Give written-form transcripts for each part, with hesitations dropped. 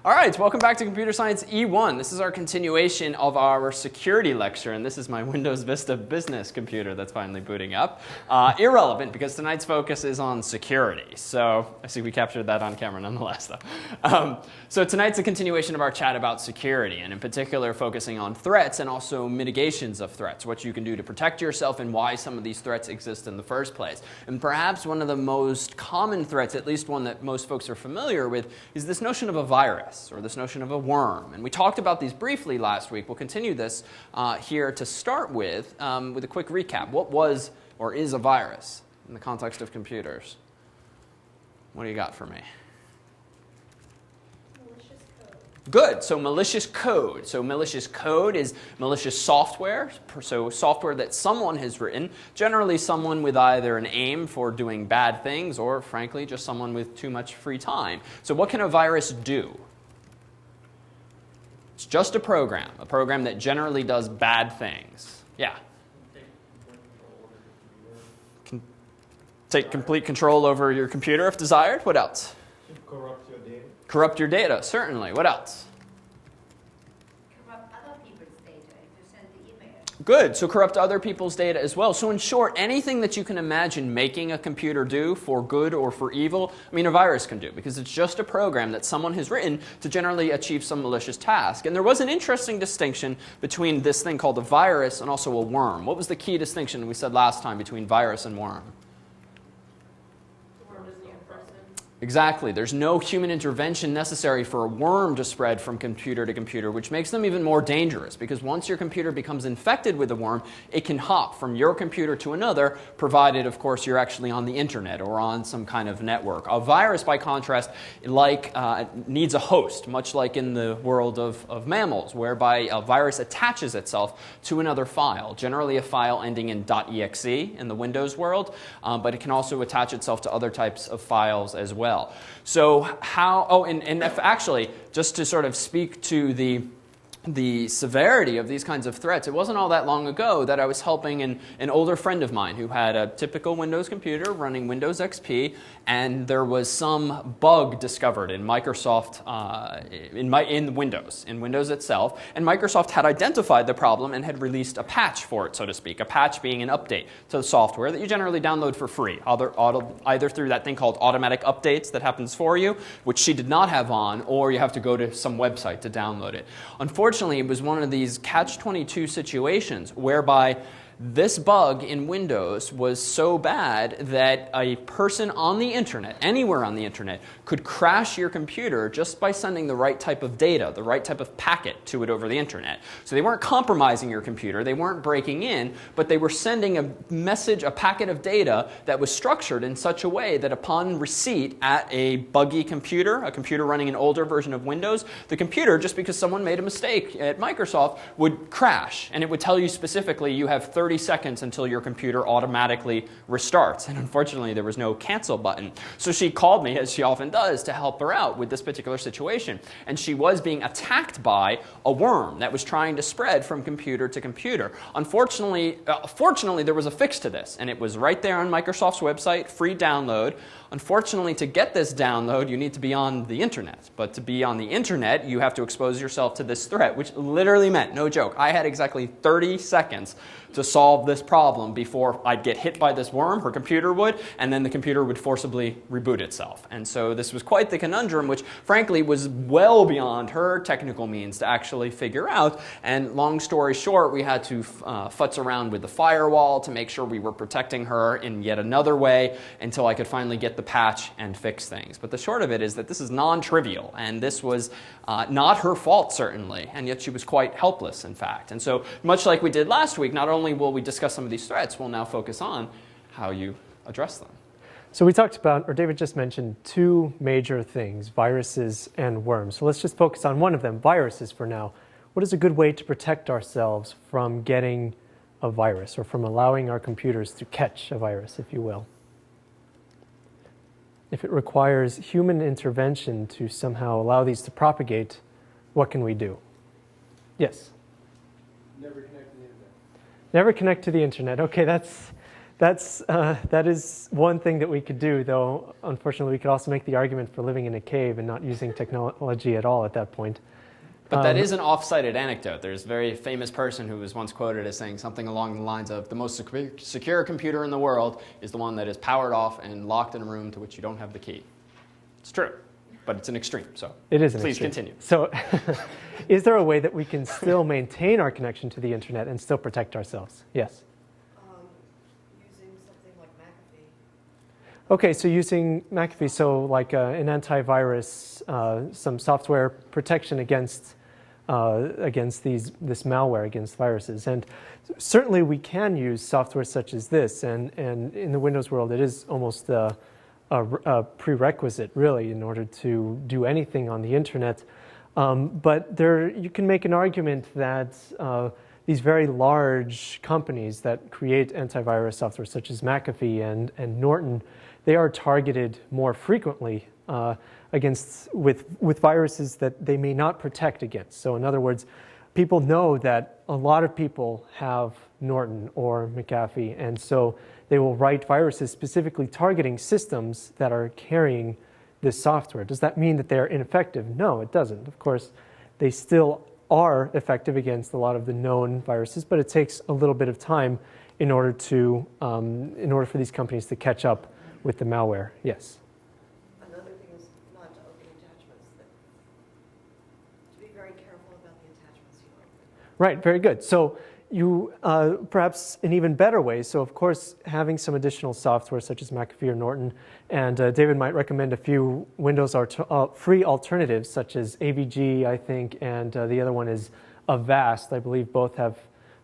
All right, welcome back to Computer Science E1. This is our continuation of our security lecture, and this is my Windows Vista business computer that's finally booting up. Irrelevant, because tonight's focus is on security. So I see we captured that on camera nonetheless, though. So tonight's a continuation of our chat about security, and in particular focusing on threats and also mitigations of threats, what you can do to protect yourself and why some of these threats exist in the first place. And perhaps one of the most common threats, at least one that most folks are familiar with, is this notion of a virus or this notion of a worm. And we talked about these briefly last week. We'll continue this here to start with a quick recap. What was or is a virus in the context of computers? What do you got for me? Malicious code. Good. So malicious code. So malicious code is malicious software. So software that someone has written, generally someone with either an aim for doing bad things or, frankly, just someone with too much free time. So what can a virus do? It's just a program that generally does bad things. Yeah. Can take complete control over your computer if desired. What else? Corrupt your data. Corrupt your data, certainly. What else? Corrupt other people's data if you send the email. Good. So corrupt other people's data as well. So in short, anything that you can imagine making a computer do for good or for evil, I mean, a virus can do, because it's just a program that someone has written to generally achieve some malicious task. And there was an interesting distinction between this thing called a virus and also a worm. What was the key distinction we said last time between virus and worm? Exactly. There's no human intervention necessary for a worm to spread from computer to computer, which makes them even more dangerous, because once your computer becomes infected with a worm, it can hop from your computer to another, provided, of course, you're actually on the internet or on some kind of network. A virus, by contrast, needs a host, much like in the world of mammals, whereby a virus attaches itself to another file, generally a file ending in .exe in the Windows world, but it can also attach itself to other types of files as well. So how, and if actually, just to sort of speak to the severity of these kinds of threats, it wasn't all that long ago that I was helping an older friend of mine who had a typical Windows computer running Windows XP, and there was some bug discovered in Microsoft, in Windows itself, and Microsoft had identified the problem and had released a patch for it, so to speak, a patch being an update to the software that you generally download for free, either through that thing called automatic updates that happens for you, which she did not have on, or you have to go to some website to download it. Unfortunately, it was one of these catch-22 situations whereby this bug in Windows was so bad that a person on the internet, anywhere on the internet, could crash your computer just by sending the right type of data, the right type of packet to it over the internet. So they weren't compromising your computer, they weren't breaking in, but they were sending a message, a packet of data that was structured in such a way that upon receipt at a buggy computer, a computer running an older version of Windows, the computer, just because someone made a mistake at Microsoft, would crash. And it would tell you specifically you have 30 seconds until your computer automatically restarts. And unfortunately, there was no cancel button. So she called me, as she often does, to help her out with this particular situation. And she was being attacked by a worm that was trying to spread from computer to computer. Fortunately, there was a fix to this, and it was right there on Microsoft's website, free download. Unfortunately, to get this download, you need to be on the internet. But to be on the internet, you have to expose yourself to this threat, which literally meant, no joke, I had exactly 30 seconds to solve this problem before I'd get hit by this worm, her computer would, and then the computer would forcibly reboot itself. And so this was quite the conundrum, which frankly was well beyond her technical means to actually figure out. And long story short, we had to futz around with the firewall to make sure we were protecting her in yet another way until I could finally get the patch and fix things. But the short of it is that this is non-trivial, and this was not her fault, certainly, and yet she was quite helpless, in fact. And so much like we did last week, not only will we discuss some of these threats, we'll now focus on how you address them. So we talked about, or David just mentioned, two major things, viruses and worms. So let's just focus on one of them, viruses for now. What is a good way to protect ourselves from getting a virus, or from allowing our computers to catch a virus, if you will? If it requires human intervention to somehow allow these to propagate, what can we do? Yes? Never connect to the internet. Never connect to the internet. Okay, That is one thing that we could do, though unfortunately we could also make the argument for living in a cave and not using technology at all at that point. But that is an off-cited anecdote. There's a very famous person who was once quoted as saying something along the lines of, the most secure computer in the world is the one that is powered off and locked in a room to which you don't have the key. It's true, but it's an extreme, so it is an please extreme. continue. So is there a way that we can still maintain our connection to the internet and still protect ourselves? Yes? Using something like McAfee. Okay, so using McAfee, so like an antivirus, some software protection against this malware, against viruses. And certainly we can use software such as this, and in the Windows world it is almost a prerequisite, really, in order to do anything on the internet. But you can make an argument that these very large companies that create antivirus software, such as McAfee and Norton, they are targeted more frequently with viruses that they may not protect against. So in other words, people know that a lot of people have Norton or McAfee, and so they will write viruses specifically targeting systems that are carrying this software. Does that mean that they're ineffective? No, it doesn't. Of course, they still are effective against a lot of the known viruses, but it takes a little bit of time in order for these companies to catch up with the malware. Yes? Another thing is not to open attachments. To be very careful about the attachments you open. Right, very good. So you, perhaps an even better way, so of course having some additional software such as McAfee or Norton, and David might recommend a few Windows free alternatives such as AVG, I think, and the other one is Avast. I believe both have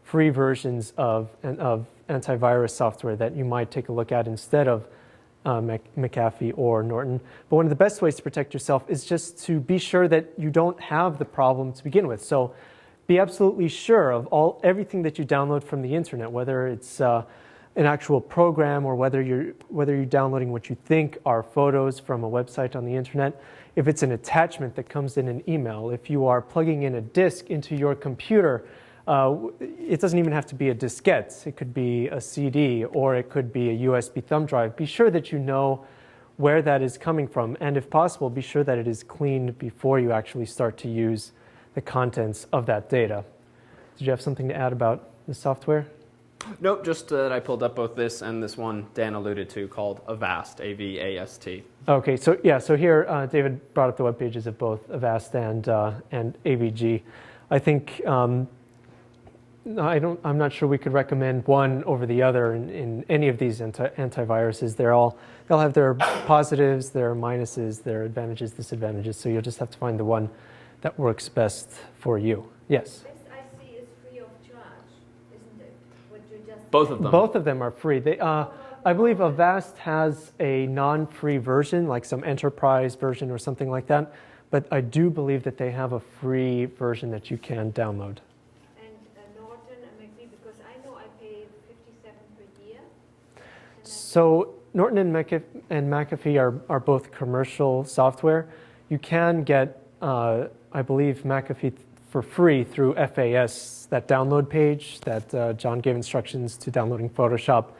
free versions of antivirus software that you might take a look at instead of McAfee or Norton. But one of the best ways to protect yourself is just to be sure that you don't have the problem to begin with. So be absolutely sure of everything that you download from the internet, whether it's an actual program or whether you're downloading what you think are photos from a website on the internet. If it's an attachment that comes in an email, if you are plugging in a disk into your computer, it doesn't even have to be a diskette. It could be a CD or it could be a USB thumb drive. Be sure that you know where that is coming from, and if possible, be sure that it is cleaned before you actually start to use the contents of that data. Did you have something to add about the software? Nope, just that I pulled up both this and this one Dan alluded to called Avast, A-V-A-S-T. Okay, so yeah, so here David brought up the web pages of both Avast and AVG. I think I'm not sure we could recommend one over the other in any of these antiviruses. They'll have their positives, their minuses, their advantages, disadvantages. So you'll just have to find the one that works best for you. Yes. This I see is free of charge, isn't it? What you just Both of them. Both of them are free. I believe Avast has a non-free version, like some enterprise version or something like that. But I do believe that they have a free version that you can download. and Norton and McAfee, because I know I pay 57 per year. So Norton and McAfee are both commercial software. You can get, I believe, McAfee for free through FAS, that download page that John gave instructions to downloading Photoshop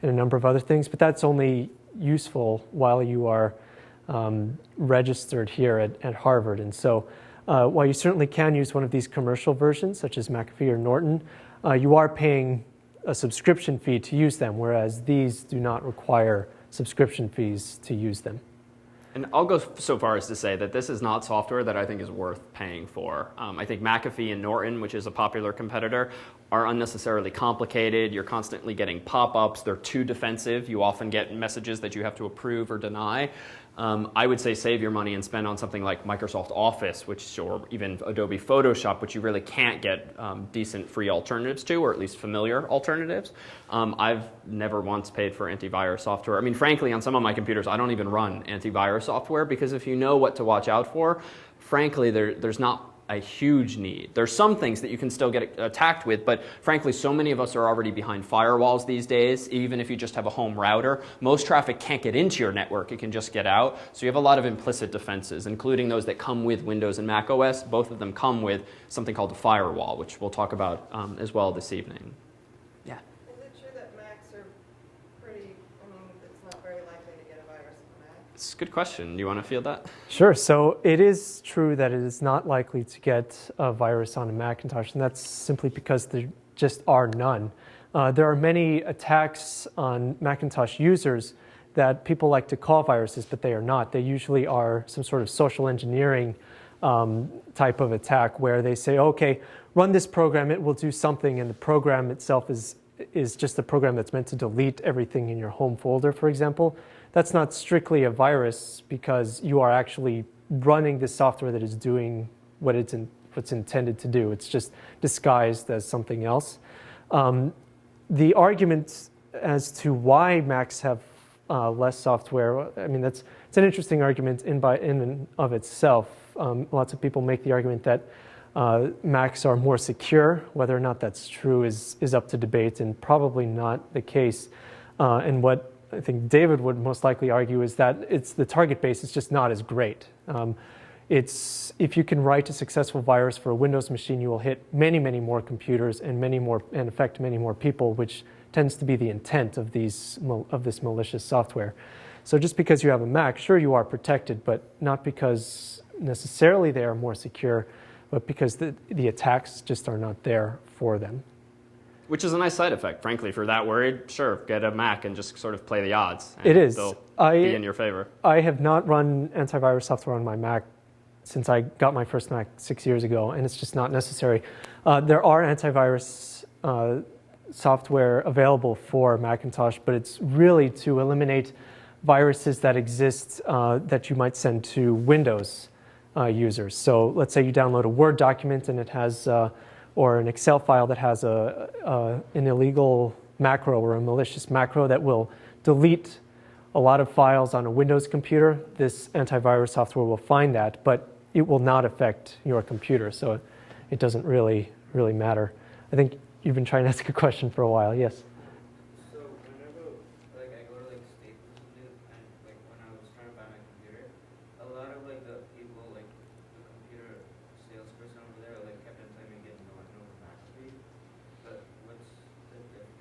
and a number of other things. But that's only useful while you are registered here at Harvard. And so while you certainly can use one of these commercial versions, such as McAfee or Norton, you are paying a subscription fee to use them, whereas these do not require subscription fees to use them. And I'll go so far as to say that this is not software that I think is worth paying for. I think McAfee and Norton, which is a popular competitor, are unnecessarily complicated. You're constantly getting pop-ups. They're too defensive. You often get messages that you have to approve or deny. I would say save your money and spend on something like Microsoft Office, or even Adobe Photoshop, which you really can't get decent free alternatives to, or at least familiar alternatives. I've never once paid for antivirus software. I mean, frankly, on some of my computers, I don't even run antivirus software, because if you know what to watch out for, frankly, there's not a huge need. There's some things that you can still get attacked with, but frankly, so many of us are already behind firewalls these days. Even if you just have a home router, most traffic can't get into your network. It can just get out. So you have a lot of implicit defenses, including those that come with Windows and Mac OS. Both of them come with something called a firewall, which we'll talk about as well this evening. Yeah. Is it true that Macs are It's a good question. Do you want to field that? Sure. So it is true that it is not likely to get a virus on a Macintosh, and that's simply because there just are none. There are many attacks on Macintosh users that people like to call viruses, but they are not. They usually are some sort of social engineering type of attack where they say, okay, run this program, it will do something, and the program itself is just a program that's meant to delete everything in your home folder, for example. That's not strictly a virus because you are actually running the software that is doing what's intended to do. It's just disguised as something else. The argument as to why Macs have less software, I mean, it's an interesting argument in and of itself. Lots of people make the argument that Macs are more secure. Whether or not that's true is up to debate and probably not the case. And what I think David would most likely argue is that the target base is just not as great. If you can write a successful virus for a Windows machine, you will hit many, many more computers and affect many more people, which tends to be the intent of this malicious software. So just because you have a Mac, sure you are protected, but not because necessarily they are more secure, but because the attacks just are not there for them. Which is a nice side effect, frankly. If you're that worried, sure, get a Mac and just sort of play the odds. It is. They'll be in your favor. I have not run antivirus software on my Mac since I got my first Mac 6 years ago, and it's just not necessary. There are antivirus software available for Macintosh, but it's really to eliminate viruses that exist that you might send to Windows users. So let's say you download a Word document and it has or an Excel file that has an illegal macro or a malicious macro that will delete a lot of files on a Windows computer. This antivirus software will find that, but it will not affect your computer, so it doesn't really matter. I think you've been trying to ask a question for a while. Yes? So whenever I go to Staples and when I was trying to buy my computer, a lot of the people the computer salesperson over there kept on telling me to get Norton over McAfee. But what's the difference?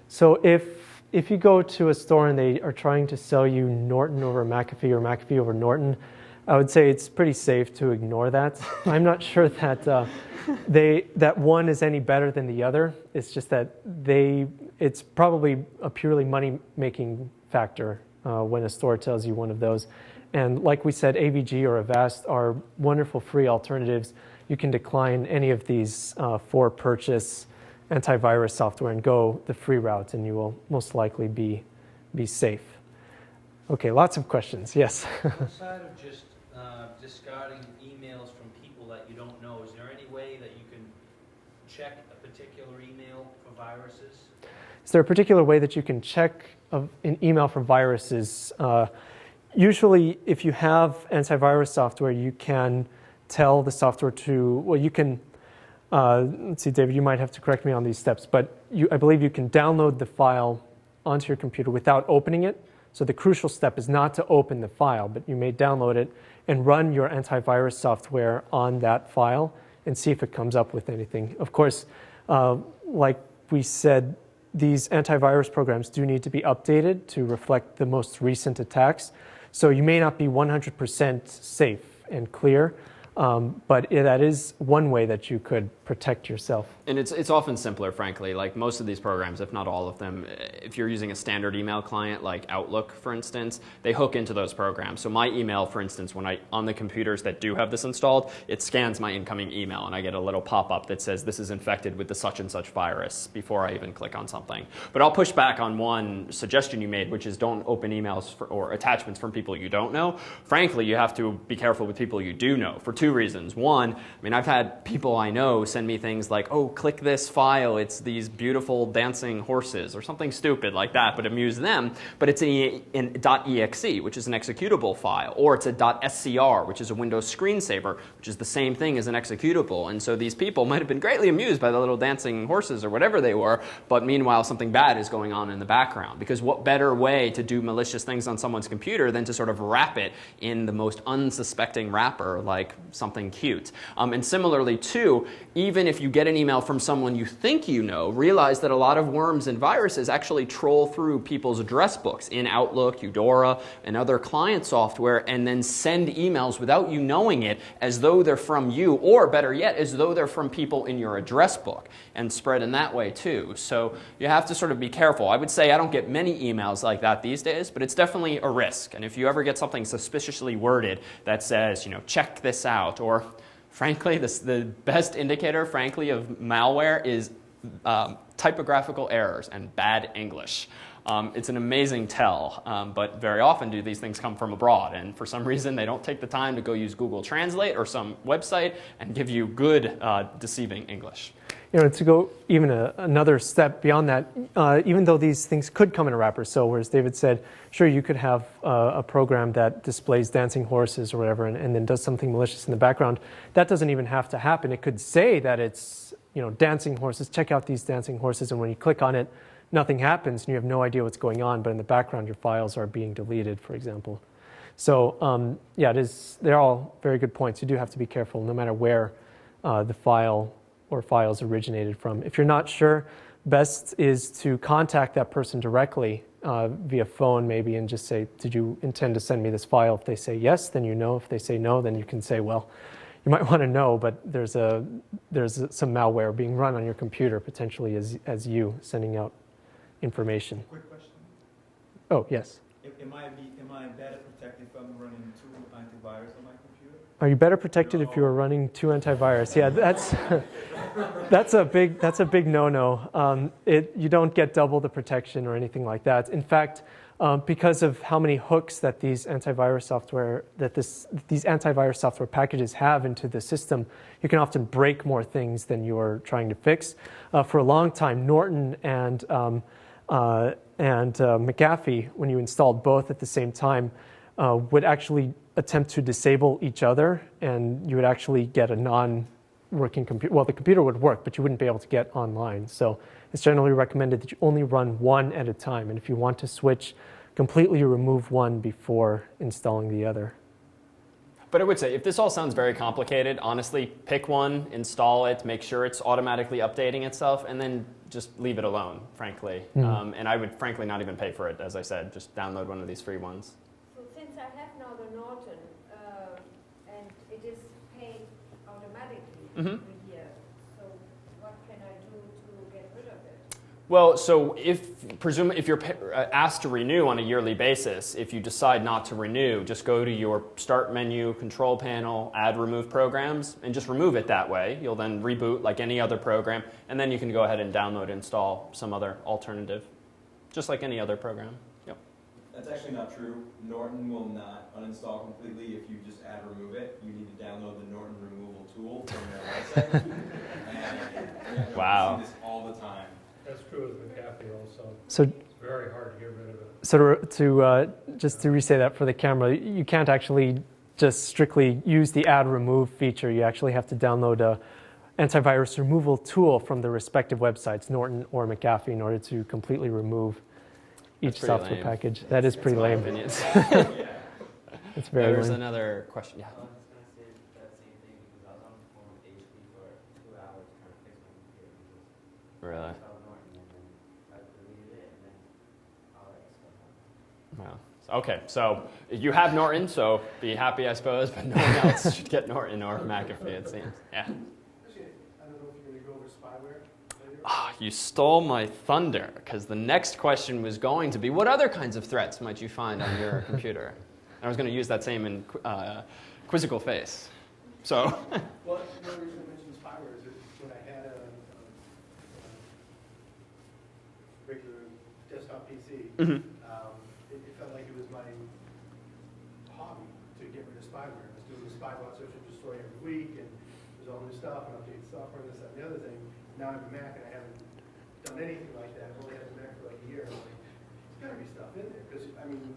So if you go to a store and they are trying to sell you Norton over McAfee or McAfee over Norton, I would say it's pretty safe to ignore that. I'm not sure that that one is any better than the other. It's just that it's probably a purely money-making factor when a store tells you one of those. And like we said, AVG or Avast are wonderful free alternatives. You can decline any of these for purchase antivirus software and go the free route, and you will most likely be safe. Okay, lots of questions. Yes. Outside of just discarding emails from people that you don't know, is there any way that you can check a particular email for viruses? Is there a particular way that you can check an email for viruses? Usually, if you have antivirus software, you can tell the software you can, let's see, David, you might have to correct me on these steps, but I believe you can download the file onto your computer without opening it. So the crucial step is not to open the file, but you may download it and run your antivirus software on that file and see if it comes up with anything. Of course, like we said, these antivirus programs do need to be updated to reflect the most recent attacks. So you may not be 100% safe and clear, but that is one way that you could protect yourself. And it's often simpler, frankly. Like most of these programs, if not all of them, if you're using a standard email client like Outlook, for instance, they hook into those programs. So my email, for instance, on the computers that do have this installed, it scans my incoming email and I get a little pop-up that says this is infected with the such and such virus before I even click on something. But I'll push back on one suggestion you made, which is don't open emails or attachments from people you don't know. Frankly, you have to be careful with people you do know for two reasons. One, I've had people I know send me things like, oh, click this file, it's these beautiful dancing horses, or something stupid like that, but amuse them. But it's in .exe, which is an executable file, or it's a .scr, which is a Windows screensaver, which is the same thing as an executable. And so these people might have been greatly amused by the little dancing horses or whatever they were, but meanwhile something bad is going on in the background. Because what better way to do malicious things on someone's computer than to sort of wrap it in the most unsuspecting wrapper, like something cute. And similarly, too, even if you get an email from someone you think you know, realize that a lot of worms and viruses actually troll through people's address books in Outlook, Eudora, and other client software, and then send emails without you knowing it as though they're from you, or better yet, as though they're from people in your address book, and spread in that way, too. So you have to sort of be careful. I would say I don't get many emails like that these days, but it's definitely a risk. And if you ever get something suspiciously worded that says, check this out, or frankly, the best indicator, frankly, of malware is typographical errors and bad English. It's an amazing tell, but very often do these things come from abroad, and for some reason they don't take the time to go use Google Translate or some website and give you good deceiving English. To go even another step beyond that, even though these things could come in a wrapper, so whereas David said, sure, you could have a program that displays dancing horses or whatever and then does something malicious in the background, that doesn't even have to happen. It could say that it's, dancing horses, check out these dancing horses, and when you click on it, nothing happens and you have no idea what's going on, but in the background your files are being deleted, for example. So they're all very good points. You do have to be careful no matter where the file or files originated from. If you're not sure, best is to contact that person directly via phone maybe and just say, did you intend to send me this file? If they say yes, then you know. If they say no, then you can say, well, you might want to know, but there's some malware being run on your computer potentially as you sending out information. Quick question. Oh, yes. Am I better protected if I'm running 2 antivirus on my computer? Are you better protected if you are running 2 antivirus? Yeah, that's a big no-no. You don't get double the protection or anything like that. In fact, because of how many hooks that these antivirus software packages have into the system, you can often break more things than you're trying to fix. For a long time, Norton and McAfee, when you installed both at the same time, would actually attempt to disable each other, and you would actually get a non-working computer. Well, the computer would work, but you wouldn't be able to get online. So it's generally recommended that you only run one at a time, and if you want to switch, completely remove one before installing the other. But I would say, if this all sounds very complicated, honestly, pick one, install it, make sure it's automatically updating itself, and then just leave it alone, frankly. Mm-hmm. And I would frankly not even pay for it, as I said. Just download one of these free ones. So since I have now the Norton, and it is paid automatically every year, so what can I do to get rid of it? Well, so if you're asked to renew on a yearly basis, if you decide not to renew, just go to your Start menu, Control Panel, Add Remove Programs, and just remove it that way. You'll then reboot like any other program, and then you can go ahead and download and install some other alternative, just like any other program. Yep. That's actually not true. Norton will not uninstall completely if you just add remove it. You need to download the Norton removal tool from their website. And wow. You see this all the time. That's true with McAfee also. So It's very hard to get rid of it. So just to re-say that for the camera, you can't actually just strictly use the add remove feature. You actually have to download a antivirus removal tool from the respective websites, Norton or McAfee, in order to completely remove each software lame. package. That is pretty lame. It's very There's lame. another question. Yeah. I was just going to say that same thing because I was on the phone with HP for 2 hours trying to fix my computer because Really? I installed Norton and then I deleted it and then all that stuff happened. Wow. Okay, so you have Norton, so be happy, I suppose, but no one else should get Norton or McAfee, it seems. Yeah. Actually, I don't know if you're going to go over spyware later. Ah, you stole my thunder, because the next question was going to be, what other kinds of threats might you find on your computer? And I was going to use that same in quizzical face. So. Well, the reason I mentioned spyware is that when I had a regular desktop PC, it felt like it was my hobby to get rid of spyware. I was doing the Spybot search and destroy every week, and there's all new stuff, and update software, this, that, and the other thing. Now I have a Mac, and I haven't done anything like that. I've only had the Mac for like a year. I'm like, there's got to be stuff in there, because, I mean,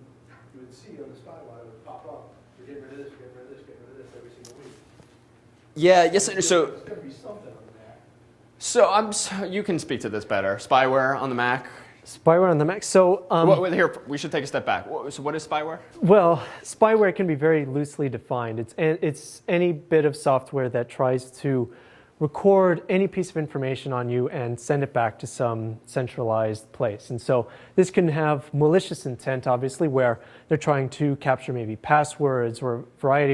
you would see on the Spybot, it would pop up, we're getting rid of this, we're getting rid of this, getting rid of this every single week. Yeah, yes, so. There's got to be something on the Mac. So you can speak to this better. Spyware on the Mac. Spyware on the Mac. So Here, we should take a step back. So what is spyware? well, spyware can be very loosely defined. It's any bit of software that tries to record any piece of information on you and send it back to some centralized place. And so this can have malicious intent, obviously, where they're trying to capture maybe passwords or a variety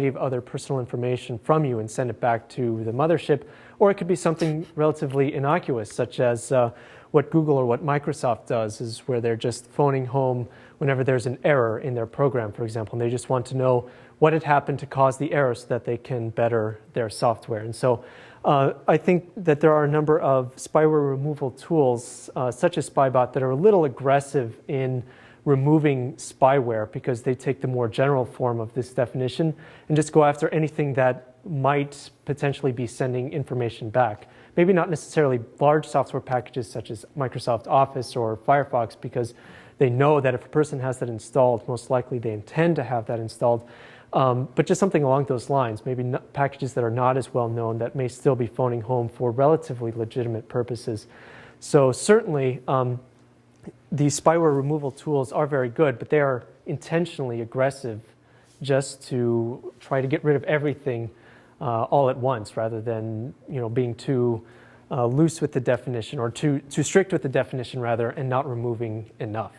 of other personal information from you and send it back to the mothership. Or it could be something relatively innocuous, such as what Google or what Microsoft does, is where they're just phoning home whenever there's an error in their program, for example, and they just want to know what had happened to cause the error so that they can better their software. And so I think that there are a number of spyware removal tools, such as Spybot, that are a little aggressive in removing spyware because they take the more general form of this definition and just go after anything that might potentially be sending information back. Maybe not necessarily large software packages such as Microsoft Office or Firefox, because they know that if a person has that installed, most likely they intend to have that installed. But just something along those lines, maybe packages that are not as well known that may still be phoning home for relatively legitimate purposes. So certainly, these spyware removal tools are very good, but they are intentionally aggressive just to try to get rid of everything all at once, rather than being too loose with the definition, or too strict with the definition rather, and not removing enough.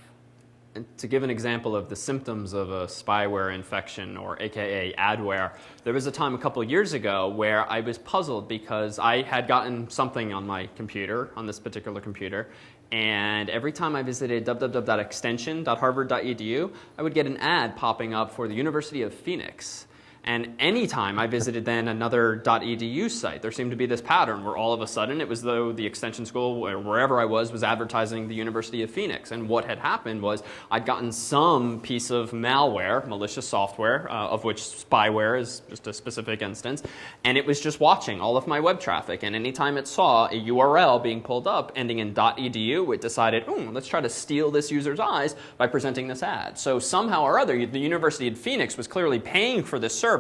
And to give an example of the symptoms of a spyware infection, or AKA adware, there was a time a couple of years ago where I was puzzled because I had gotten something on my computer, on this particular computer, and every time I visited www.extension.harvard.edu, I would get an ad popping up for the University of Phoenix. And anytime I visited then another .edu site, there seemed to be this pattern where all of a sudden it was though the extension school, or wherever I was advertising the University of Phoenix. And what had happened was I'd gotten some piece of malware, malicious software, of which spyware is just a specific instance, and it was just watching all of my web traffic. And anytime it saw a URL being pulled up ending in .edu, it decided, let's try to steal this user's eyes by presenting this ad. So somehow or other, the University of Phoenix was clearly paying for this service,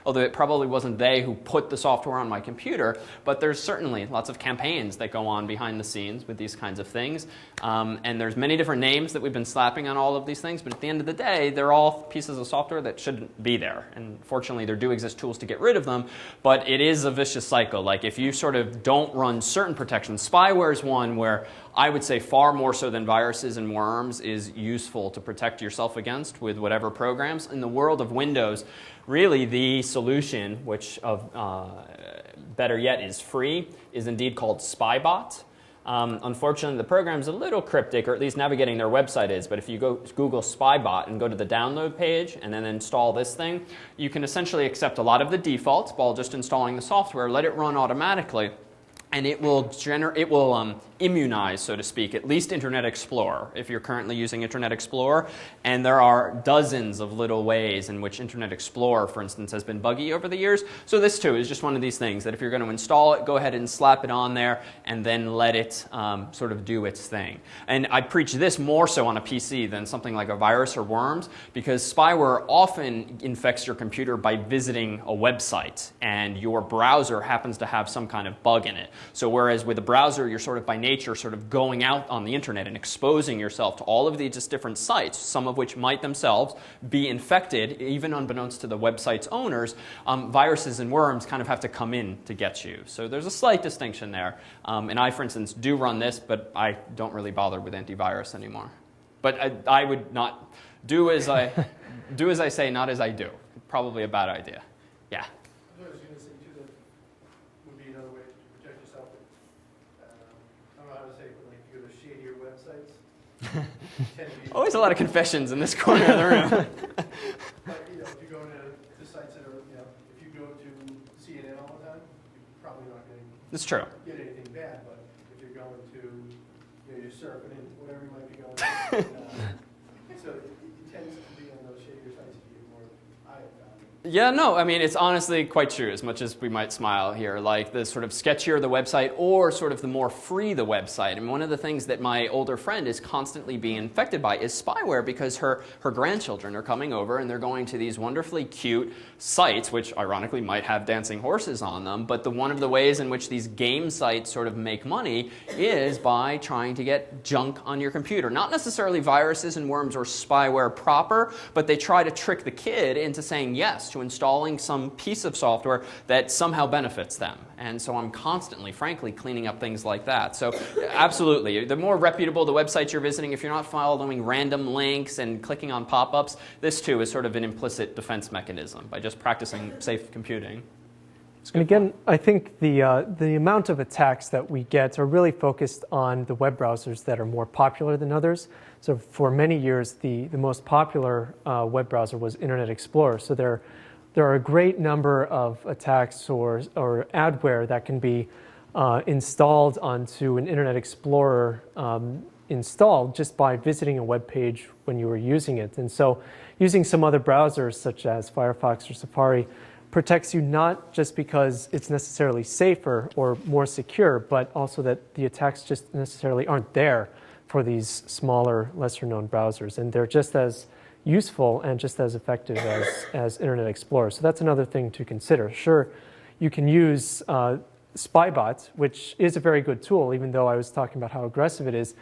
although it probably wasn't they who put the software on my computer. But there's certainly lots of campaigns that go on behind the scenes with these kinds of things. And there's many different names that we've been slapping on all of these things, but at the end of the day, they're all pieces of software that shouldn't be there. And fortunately, there do exist tools to get rid of them, but it is a vicious cycle. Like if you sort of don't run certain protections, spyware is one where I would say far more so than viruses and worms is useful to protect yourself against with whatever programs. In the world of Windows, really the solution, which better yet is free, is indeed called Spybot. Unfortunately, the program's a little cryptic, or at least navigating their website is, but if you go Google Spybot and go to the download page and then install this thing, you can essentially accept a lot of the defaults while just installing the software, let it run automatically, and it will immunize, so to speak, at least Internet Explorer, if you're currently using Internet Explorer. And there are dozens of little ways in which Internet Explorer, for instance, has been buggy over the years. So this, too, is just one of these things that if you're going to install it, go ahead and slap it on there and then let it sort of do its thing. And I preach this more so on a PC than something like a virus or worms, because spyware often infects your computer by visiting a website, and your browser happens to have some kind of bug in it. So whereas with a browser, you're sort of by nature sort of going out on the internet and exposing yourself to all of these just different sites, some of which might themselves be infected, even unbeknownst to the website's owners, viruses and worms kind of have to come in to get you. So there's a slight distinction there. And I, for instance, do run this, but I don't really bother with antivirus anymore. But I would not do as I say, not as I do. Probably a bad idea. Yeah. I was going to say, too, that would be another way to protect yourself. I don't know how to say it, but like if you go to shadier websites, tend to be Always a lot of confessions in this corner of the room. But, if you go to sites that are, if you go to CNN all the time, you're probably not going to It's true. get anything bad. But if you're going to, you're surfing and whatever you might be going to, so it tends to be on those shadier sites you get more, I have found. Yeah, no, I mean, it's honestly quite true, as much as we might smile here. Like, the sort of sketchier the website or sort of the more free the website. And one of the things that my older friend is constantly being infected by is spyware, because her grandchildren are coming over and they're going to these wonderfully cute sites, which ironically might have dancing horses on them. But one of the ways in which these game sites sort of make money is by trying to get junk on your computer. Not necessarily viruses and worms or spyware proper, but they try to trick the kid into saying yes to installing some piece of software that somehow benefits them. And so I'm constantly, frankly, cleaning up things like that. So absolutely, the more reputable the websites you're visiting, if you're not following random links and clicking on pop-ups, this too is sort of an implicit defense mechanism by just practicing safe computing. And again, I think the amount of attacks that we get are really focused on the web browsers that are more popular than others. So for many years, the most popular web browser was Internet Explorer. So there are a great number of attacks or adware that can be installed onto an Internet Explorer installed just by visiting a web page when you were using it. And so using some other browsers such as Firefox or Safari protects you not just because it's necessarily safer or more secure, but also that the attacks just necessarily aren't there for these smaller, lesser-known browsers. And they're just as useful and just as effective as Internet Explorer. So that's another thing to consider. Sure, you can use Spybot, which is a very good tool, even though I was talking about how aggressive it is,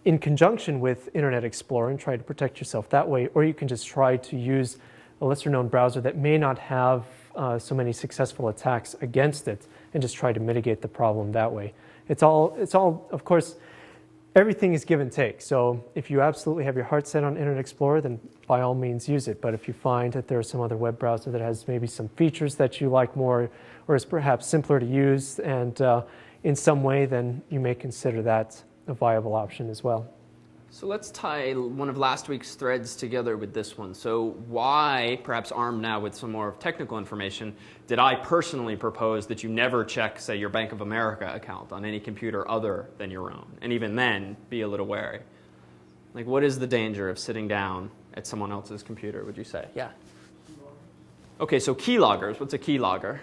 in conjunction with Internet Explorer and try to protect yourself that way. Or you can just try to use a lesser-known browser that may not have so many successful attacks against it and just try to mitigate the problem that way. It's all, of course, everything is give and take. So if you absolutely have your heart set on Internet Explorer, then by all means use it. But if you find that there's some other web browser that has maybe some features that you like more or is perhaps simpler to use and in some way, then you may consider that a viable option as well. So let's tie one of last week's threads together with this one. So why, perhaps armed now with some more technical information, did I personally propose that you never check, say, your Bank of America account on any computer other than your own? And even then, be a little wary. Like, what is the danger of sitting down at someone else's computer, would you say? Yeah. Okay, so keyloggers. What's a keylogger?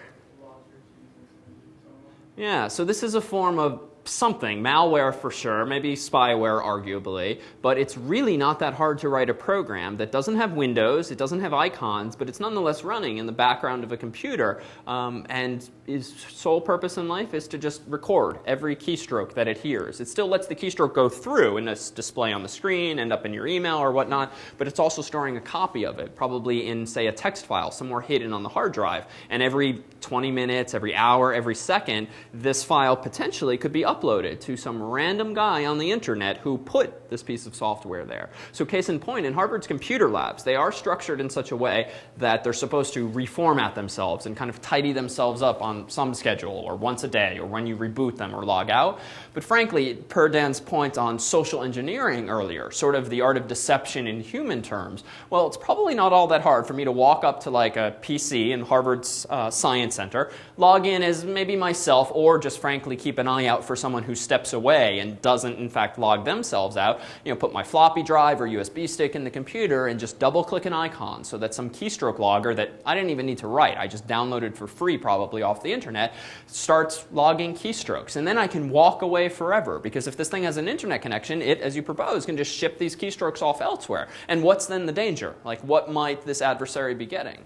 Yeah, so this is a form of something, malware for sure, maybe spyware arguably, but it's really not that hard to write a program that doesn't have windows, it doesn't have icons, but it's nonetheless running in the background of a computer, and its sole purpose in life is to just record every keystroke that it hears. It still lets the keystroke go through and display on the screen, end up in your email or whatnot, but it's also storing a copy of it, probably in, say, a text file somewhere hidden on the hard drive. And every 20 minutes, every hour, every second, this file potentially could be uploaded to some random guy on the internet who put this piece of software there. So case in point, in Harvard's computer labs, they are structured in such a way that they're supposed to reformat themselves and kind of tidy themselves up on some schedule or once a day or when you reboot them or log out. But frankly, per Dan's point on social engineering earlier, sort of the art of deception in human terms, well, it's probably not all that hard for me to walk up to like a PC in Harvard's Science Center, log in as maybe myself, or just frankly keep an eye out for someone who steps away and doesn't in fact log themselves out, put my floppy drive or USB stick in the computer and just double click an icon so that some keystroke logger that I didn't even need to write, I just downloaded for free probably off the internet, starts logging keystrokes. And then I can walk away forever, because if this thing has an internet connection, it, as you propose, can just ship these keystrokes off elsewhere. And what's then the danger? Like, what might this adversary be getting?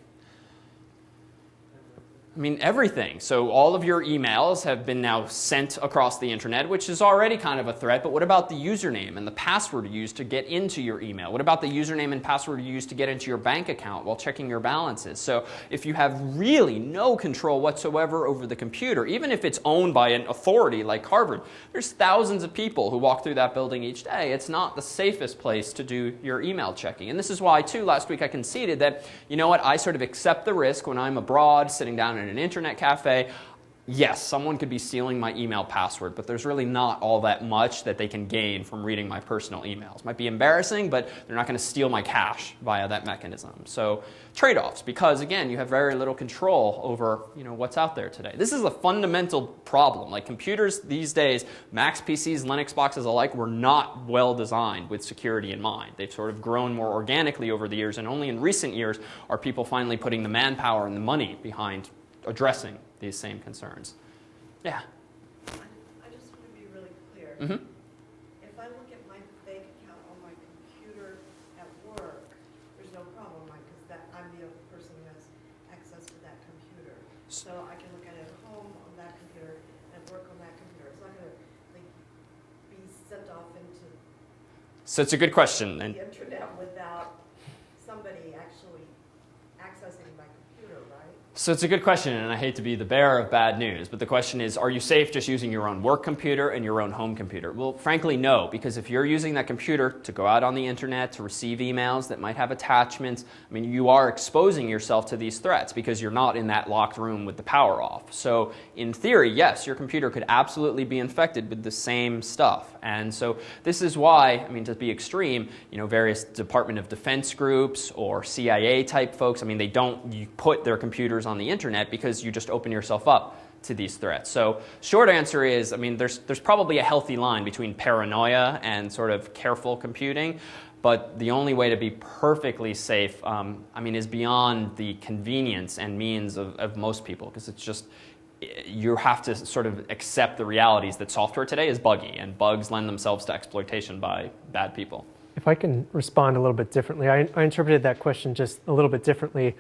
I mean, everything. So all of your emails have been now sent across the internet, which is already kind of a threat, but what about the username and the password you use to get into your email? What about the username and password you use to get into your bank account while checking your balances? So if you have really no control whatsoever over the computer, even if it's owned by an authority like Harvard, there's thousands of people who walk through that building each day. It's not the safest place to do your email checking. And this is why, too, last week I conceded that, you know what, I sort of accept the risk when I'm abroad, sitting down in an internet cafe. Yes, someone could be stealing my email password, but there's really not all that much that they can gain from reading my personal emails. Might be embarrassing, but they're not going to steal my cash via that mechanism. So trade-offs, because again, you have very little control over what's out there today. This is a fundamental problem. Like computers these days, Macs, PCs, Linux boxes alike, were not well designed with security in mind. They've sort of grown more organically over the years, and only in recent years are people finally putting the manpower and the money behind addressing these same concerns. Yeah? I just want to be really clear. Mm-hmm. If I look at my bank account on my computer at work, there's no problem, right? Because I'm the only person who has access to that computer. So I can look at it at home on that computer and work on that computer. It's not going to be sent off into So it's a good question. And the internet without somebody actually accessing my computer, right? so it's a good question, and I hate to be the bearer of bad news, but the question is, are you safe just using your own work computer and your own home computer? Well, frankly, no, because if you're using that computer to go out on the internet, to receive emails that might have attachments, I mean, you are exposing yourself to these threats because you're not in that locked room with the power off. So in theory, yes, your computer could absolutely be infected with the same stuff. And so this is why, I mean, to be extreme, various Department of Defense groups or CIA type folks, I mean, they don't put their computers on the internet because you just open yourself up to these threats. So short answer is, I mean, there's probably a healthy line between paranoia and sort of careful computing, but the only way to be perfectly safe, is beyond the convenience and means of most people, because it's just, you have to sort of accept the realities that software today is buggy, and bugs lend themselves to exploitation by bad people. If I can respond a little bit differently, I interpreted that question just a little bit differently,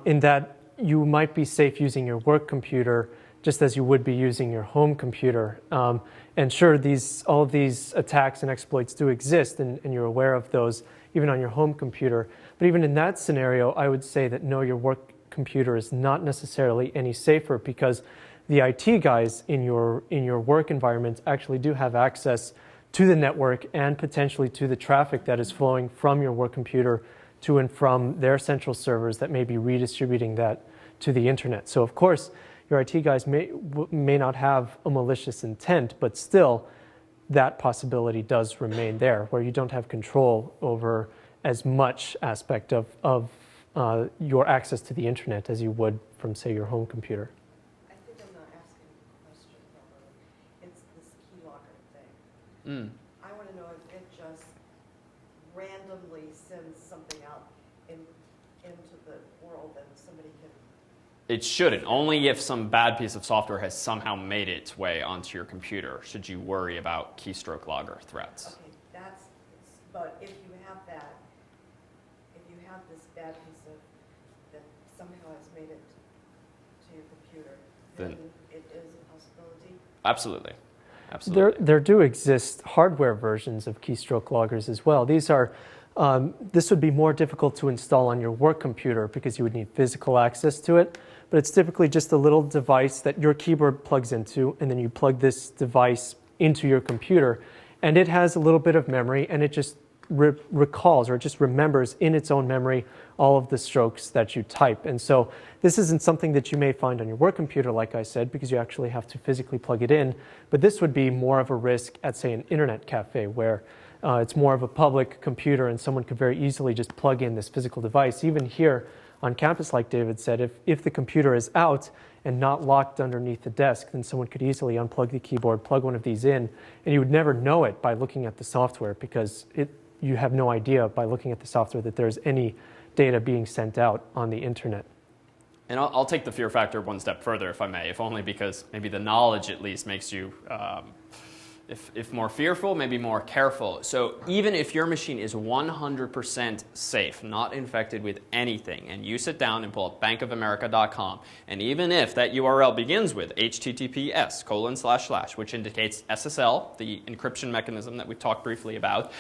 in that you might be safe using your work computer just as you would be using your home computer. And sure, all of these attacks and exploits do exist, and you're aware of those even on your home computer. But even in that scenario, I would say that no, your work computer is not necessarily any safer, because the IT guys in your work environment actually do have access to the network and potentially to the traffic that is flowing from your work computer to and from their central servers that may be redistributing that to the internet. So of course, your IT guys may not have a malicious intent, but still that possibility does remain there, where you don't have control over as much aspect of your access to the internet as you would from, say, your home computer. I think I'm not asking a question properly. It's this keylogger thing. I want to know if it just randomly sends something out into the world and somebody can... It shouldn't. Only if some bad piece of software has somehow made its way onto your computer should you worry about keystroke logger threats. Okay, but if you have that, if you have this bad piece of, that somehow has made it to your computer, then it is a possibility? Absolutely. Absolutely. There do exist hardware versions of keystroke loggers as well. These are, this would be more difficult to install on your work computer because you would need physical access to it. But it's typically just a little device that your keyboard plugs into, and then you plug this device into your computer, and it has a little bit of memory, and it just recalls, or it just remembers in its own memory all of the strokes that you type. And so this isn't something that you may find on your work computer, like I said, because you actually have to physically plug it in. But this would be more of a risk at, say, an internet cafe, where it's more of a public computer and someone could very easily just plug in this physical device. Even here on campus, like David said, if the computer is out and not locked underneath the desk, then someone could easily unplug the keyboard, plug one of these in, and you would never know it by looking at the software, because you have no idea by looking at the software that there's any data being sent out on the internet. And I'll take the fear factor one step further, if I may, if only because maybe the knowledge at least makes you, if more fearful, maybe more careful. So even if your machine is 100% safe, not infected with anything, and you sit down and pull up bankofamerica.com, and even if that URL begins with https:// which indicates SSL, the encryption mechanism that we talked briefly about,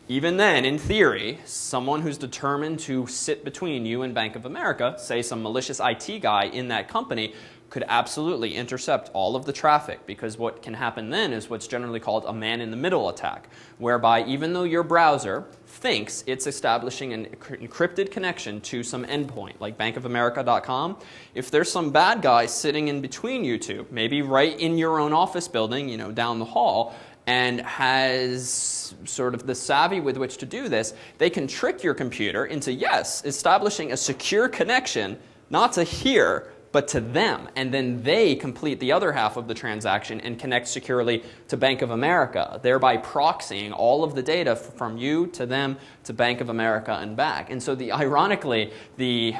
even then, in theory, someone who's determined to sit between you and Bank of America, say some malicious IT guy in that company, could absolutely intercept all of the traffic, because what can happen then is what's generally called a man-in-the-middle attack, whereby even though your browser thinks it's establishing an encrypted connection to some endpoint, like bankofamerica.com, if there's some bad guy sitting in between you two, maybe right in your own office building, down the hall, and has sort of the savvy with which to do this, they can trick your computer into, yes, establishing a secure connection, not to here, but to them, and then they complete the other half of the transaction and connect securely to Bank of America, thereby proxying all of the data from you to them to Bank of America and back. And so ironically,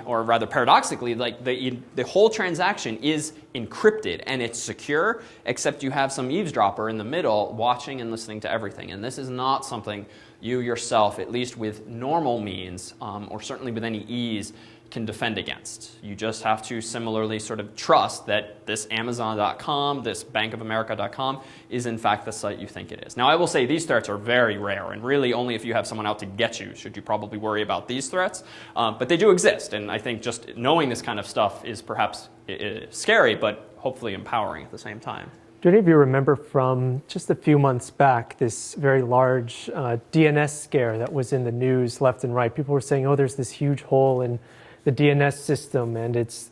or rather paradoxically, like the whole transaction is encrypted and it's secure, except you have some eavesdropper in the middle watching and listening to everything. And this is not something you yourself, at least with normal means, or certainly with any ease, can defend against. You just have to similarly sort of trust that this Amazon.com, this bankofamerica.com is in fact the site you think it is. Now I will say these threats are very rare, and really only if you have someone out to get you should you probably worry about these threats. But they do exist, and I think just knowing this kind of stuff is perhaps scary, but hopefully empowering at the same time. Do any of you remember from just a few months back this very large DNS scare that was in the news left and right? People were saying, oh, there's this huge hole in the DNS system, and it's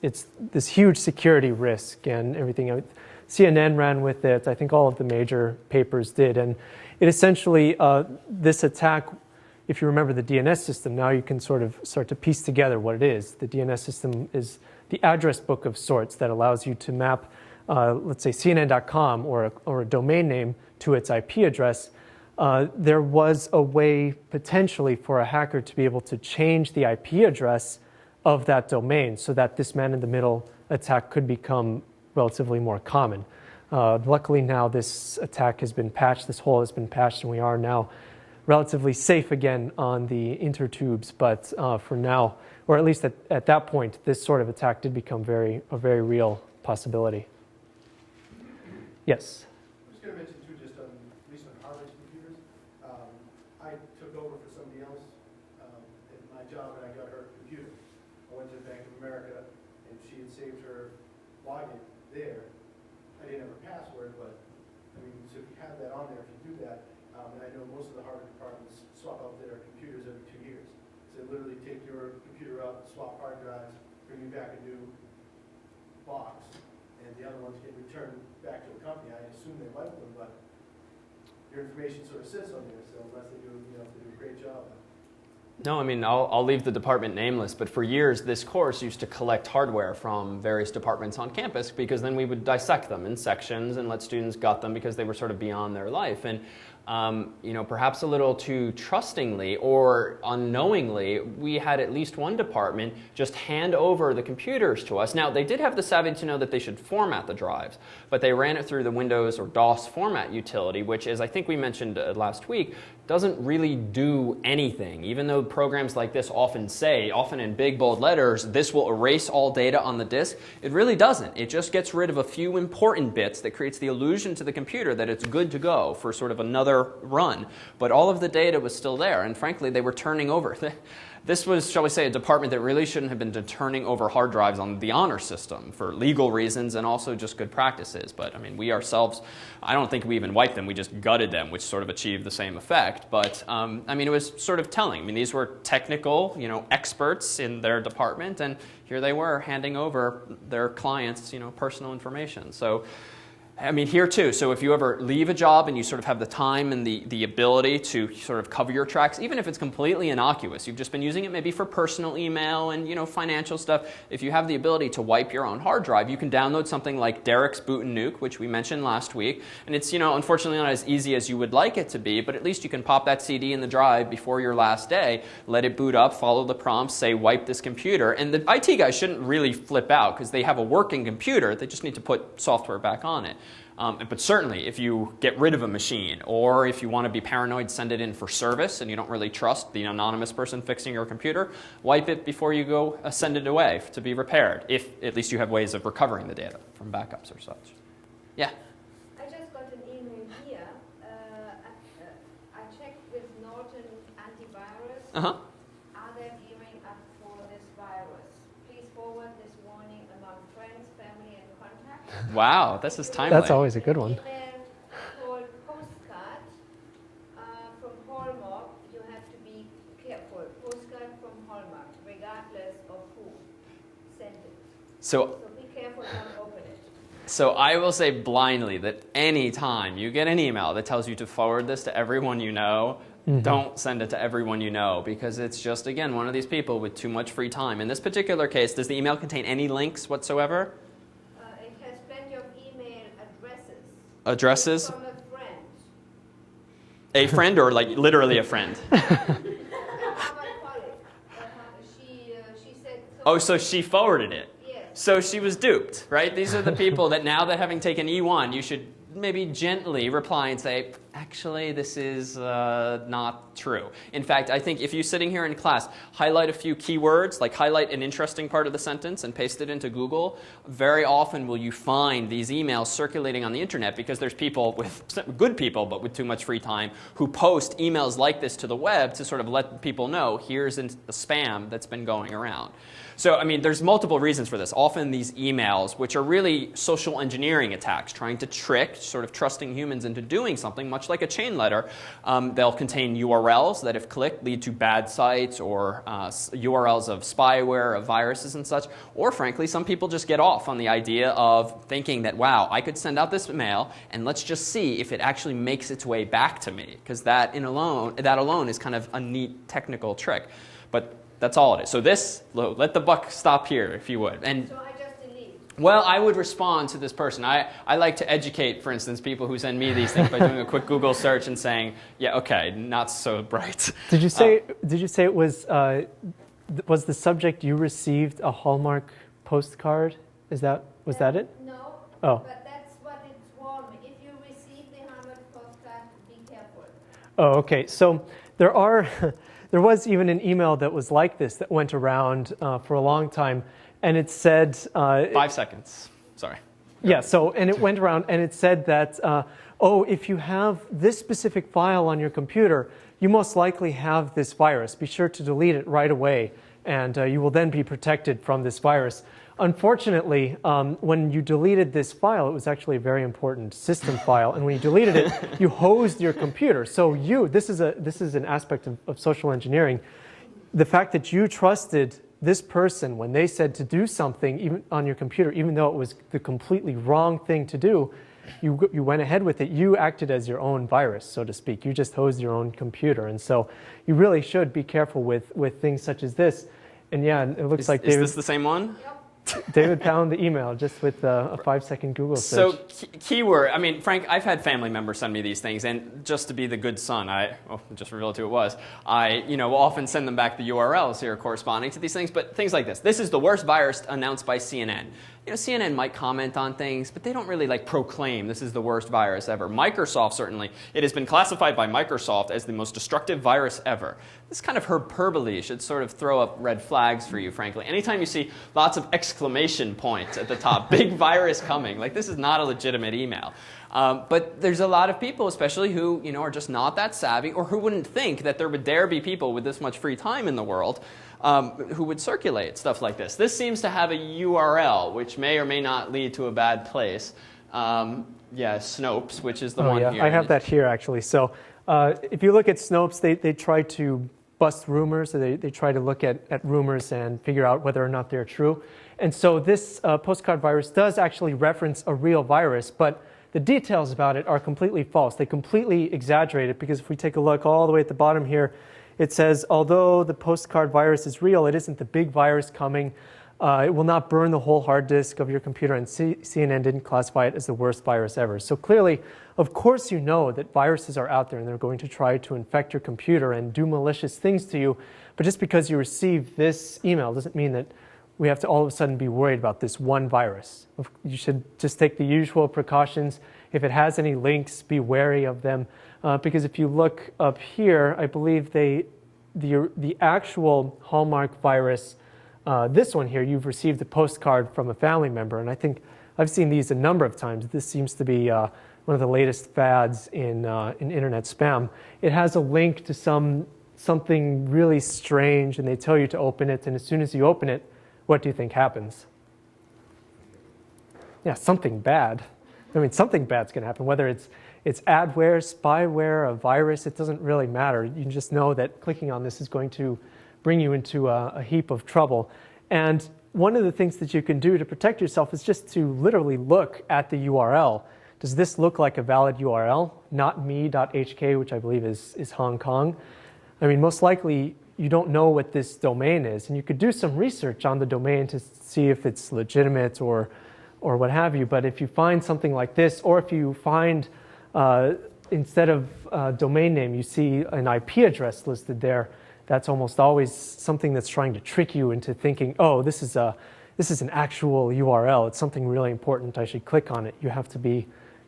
this huge security risk and everything. CNN ran with it. I think all of the major papers did. And it essentially, this attack, if you remember the DNS system, now you can sort of start to piece together what it is. The DNS system is the address book of sorts that allows you to map, let's say, CNN.com or a domain name to its IP address. There was a way potentially for a hacker to be able to change the IP address of that domain so that this man-in-the-middle attack could become relatively more common. Luckily now this attack has been patched, this hole has been patched, and we are now relatively safe again on the intertubes. But for now, or at least at that point, this sort of attack did become a very real possibility. Yes? I'm just going to mention too, just on, at least on Harvard's computers, I took over for somebody else at my job, and I got her computer. I went to Bank of America, and she had saved her login there. I didn't have her password, but I mean, so if you have that on there, if you do that, and I know most of the Harvard departments swap out their computers every 2 years. So they literally take your computer out, swap hard drives, bring you back a new box, and the other ones get returned back to a company. I assume they wipe them, but your information sort of sits on there, so unless they do, they do a great job. No, I mean, I'll leave the department nameless, but for years this course used to collect hardware from various departments on campus, because then we would dissect them in sections and let students gut them because they were sort of beyond their life. And perhaps a little too trustingly or unknowingly, we had at least one department just hand over the computers to us. Now, they did have the savvy to know that they should format the drives, but they ran it through the Windows or DOS format utility, which, as I think we mentioned last week, doesn't really do anything. Even though programs like this often say, often in big bold letters, this will erase all data on the disk, it really doesn't. It just gets rid of a few important bits that creates the illusion to the computer that it's good to go for sort of another run. But all of the data was still there, and frankly, they were turning over. This was, shall we say, a department that really shouldn't have been turning over hard drives on the honor system for legal reasons and also just good practices. But I mean, we ourselves, I don't think we even wiped them. We just gutted them, which sort of achieved the same effect. But I mean, it was sort of telling. I mean, these were technical, experts in their department, and here they were handing over their clients, personal information. So, I mean, here too, so if you ever leave a job and you sort of have the time and the ability to sort of cover your tracks, even if it's completely innocuous, you've just been using it maybe for personal email and, financial stuff, if you have the ability to wipe your own hard drive, you can download something like Derek's Boot and Nuke, which we mentioned last week. And it's, unfortunately not as easy as you would like it to be, but at least you can pop that CD in the drive before your last day, let it boot up, follow the prompts, say wipe this computer. And the IT guys shouldn't really flip out because they have a working computer, they just need to put software back on it. But certainly, if you get rid of a machine, or if you want to be paranoid, send it in for service, and you don't really trust the anonymous person fixing your computer, wipe it before you go send it away to be repaired, if at least you have ways of recovering the data from backups or such. Yeah? I just got an email here. I checked with Norton Antivirus. Uh-huh. Are they gearing up for this virus? Please forward this warning among friends, family, and Wow, this is timely. That's always a good one. Email called postcard from Hallmark. You have to be careful. Postcard from Hallmark, regardless of who sent it. So So be careful, don't open it. So I will say blindly that any time you get an email that tells you to forward this to everyone you know, don't send it to everyone you know, because it's just, again, one of these people with too much free time. In this particular case, does the email contain any links whatsoever? It has plenty of email addresses. Addresses? From a friend. A friend or like literally a friend? My colleague. She said. Oh, so she forwarded it. Yes. So she was duped, right? These are the people that now that having taken E-1, you should maybe gently reply and say, actually, this is not true. In fact, I think if you're sitting here in class, highlight a few keywords, like highlight an interesting part of the sentence and paste it into Google. Very often will you find these emails circulating on the internet because there's people good people, but with too much free time, who post emails like this to the web to sort of let people know, here's the spam that's been going around. So, I mean, there's multiple reasons for this. Often these emails, which are really social engineering attacks, trying to trick, sort of trusting humans into doing something, much like a chain letter, they'll contain URLs that, if clicked, lead to bad sites or URLs of spyware, of viruses and such. Or, frankly, some people just get off on the idea of thinking that, wow, I could send out this mail and let's just see if it actually makes its way back to me, because that alone is kind of a neat technical trick. But that's all it is. So let the buck stop here, if you would. And So I just delete. well, I would respond to this person. I like to educate, for instance, people who send me these things by doing a quick Google search and saying, yeah, okay, not so bright. Did you say it was the subject you received a Hallmark postcard? Was that it? No. Oh. But that's what it's warned me. If you receive the Hallmark postcard, be careful. Oh, okay. So there was even an email that was like this that went around for a long time, and it said 5 seconds. Sorry. Yeah, and it went around and it said that, if you have this specific file on your computer, you most likely have this virus. Be sure to delete it right away, and you will then be protected from this virus. Unfortunately, when you deleted this file, it was actually a very important system file, and when you deleted it, you hosed your computer. So this is an aspect of social engineering. The fact that you trusted this person when they said to do something even on your computer, even though it was the completely wrong thing to do, you went ahead with it. You acted as your own virus, so to speak. You just hosed your own computer, and so you really should be careful with things such as this. And yeah, it looks like David. Is this the same one? David found the email just with a 5-second Google search. So keyword, I mean, Frank, I've had family members send me these things, and just to be the good son, just revealed who it was, I will often send them back the URLs here corresponding to these things, but things like this. This is the worst virus announced by CNN. CNN might comment on things, but they don't really proclaim this is the worst virus ever. Microsoft, certainly, it has been classified by Microsoft as the most destructive virus ever. This kind of hyperbole should sort of throw up red flags for you, frankly. Anytime you see lots of exclamation points at the top, big virus coming, this is not a legitimate email. But there's a lot of people, especially who are just not that savvy, or who wouldn't think that there would dare be people with this much free time in the world who would circulate stuff like this. This seems to have a URL, which may or may not lead to a bad place. Snopes, which is the one here. I have that here, actually. So if you look at Snopes, they try to bust rumors. So they try to look at rumors and figure out whether or not they're true. And so this postcard virus does actually reference a real virus, but the details about it are completely false. They completely exaggerate it, because if we take a look all the way at the bottom here, it says, although the postcard virus is real, it isn't the big virus coming. It will not burn the whole hard disk of your computer, and CNN didn't classify it as the worst virus ever. So clearly, of course you know that viruses are out there, and they're going to try to infect your computer and do malicious things to you. But just because you receive this email doesn't mean that we have to all of a sudden be worried about this one virus. You should just take the usual precautions. If it has any links, be wary of them. Because if you look up here, I believe the actual Hallmark virus, this one here, you've received a postcard from a family member. And I think I've seen these a number of times. This seems to be one of the latest fads in internet spam. It has a link to something really strange, and they tell you to open it. And as soon as you open it, what do you think happens? yeah, something bad. I mean, something bad's going to happen, whether it's adware, spyware, a virus, it doesn't really matter. You just know that clicking on this is going to bring you into a heap of trouble. And one of the things that you can do to protect yourself is just to literally look at the URL. Does this look like a valid URL? Not me.hk, which I believe is Hong Kong. I mean, most likely you don't know what this domain is, and you could do some research on the domain to see if it's legitimate or what have you. But if you find something like this, or if you find instead of domain name, you see an IP address listed there, that's almost always something that's trying to trick you into thinking, oh, this is an actual URL. It's something really important. I should click on it. You have to be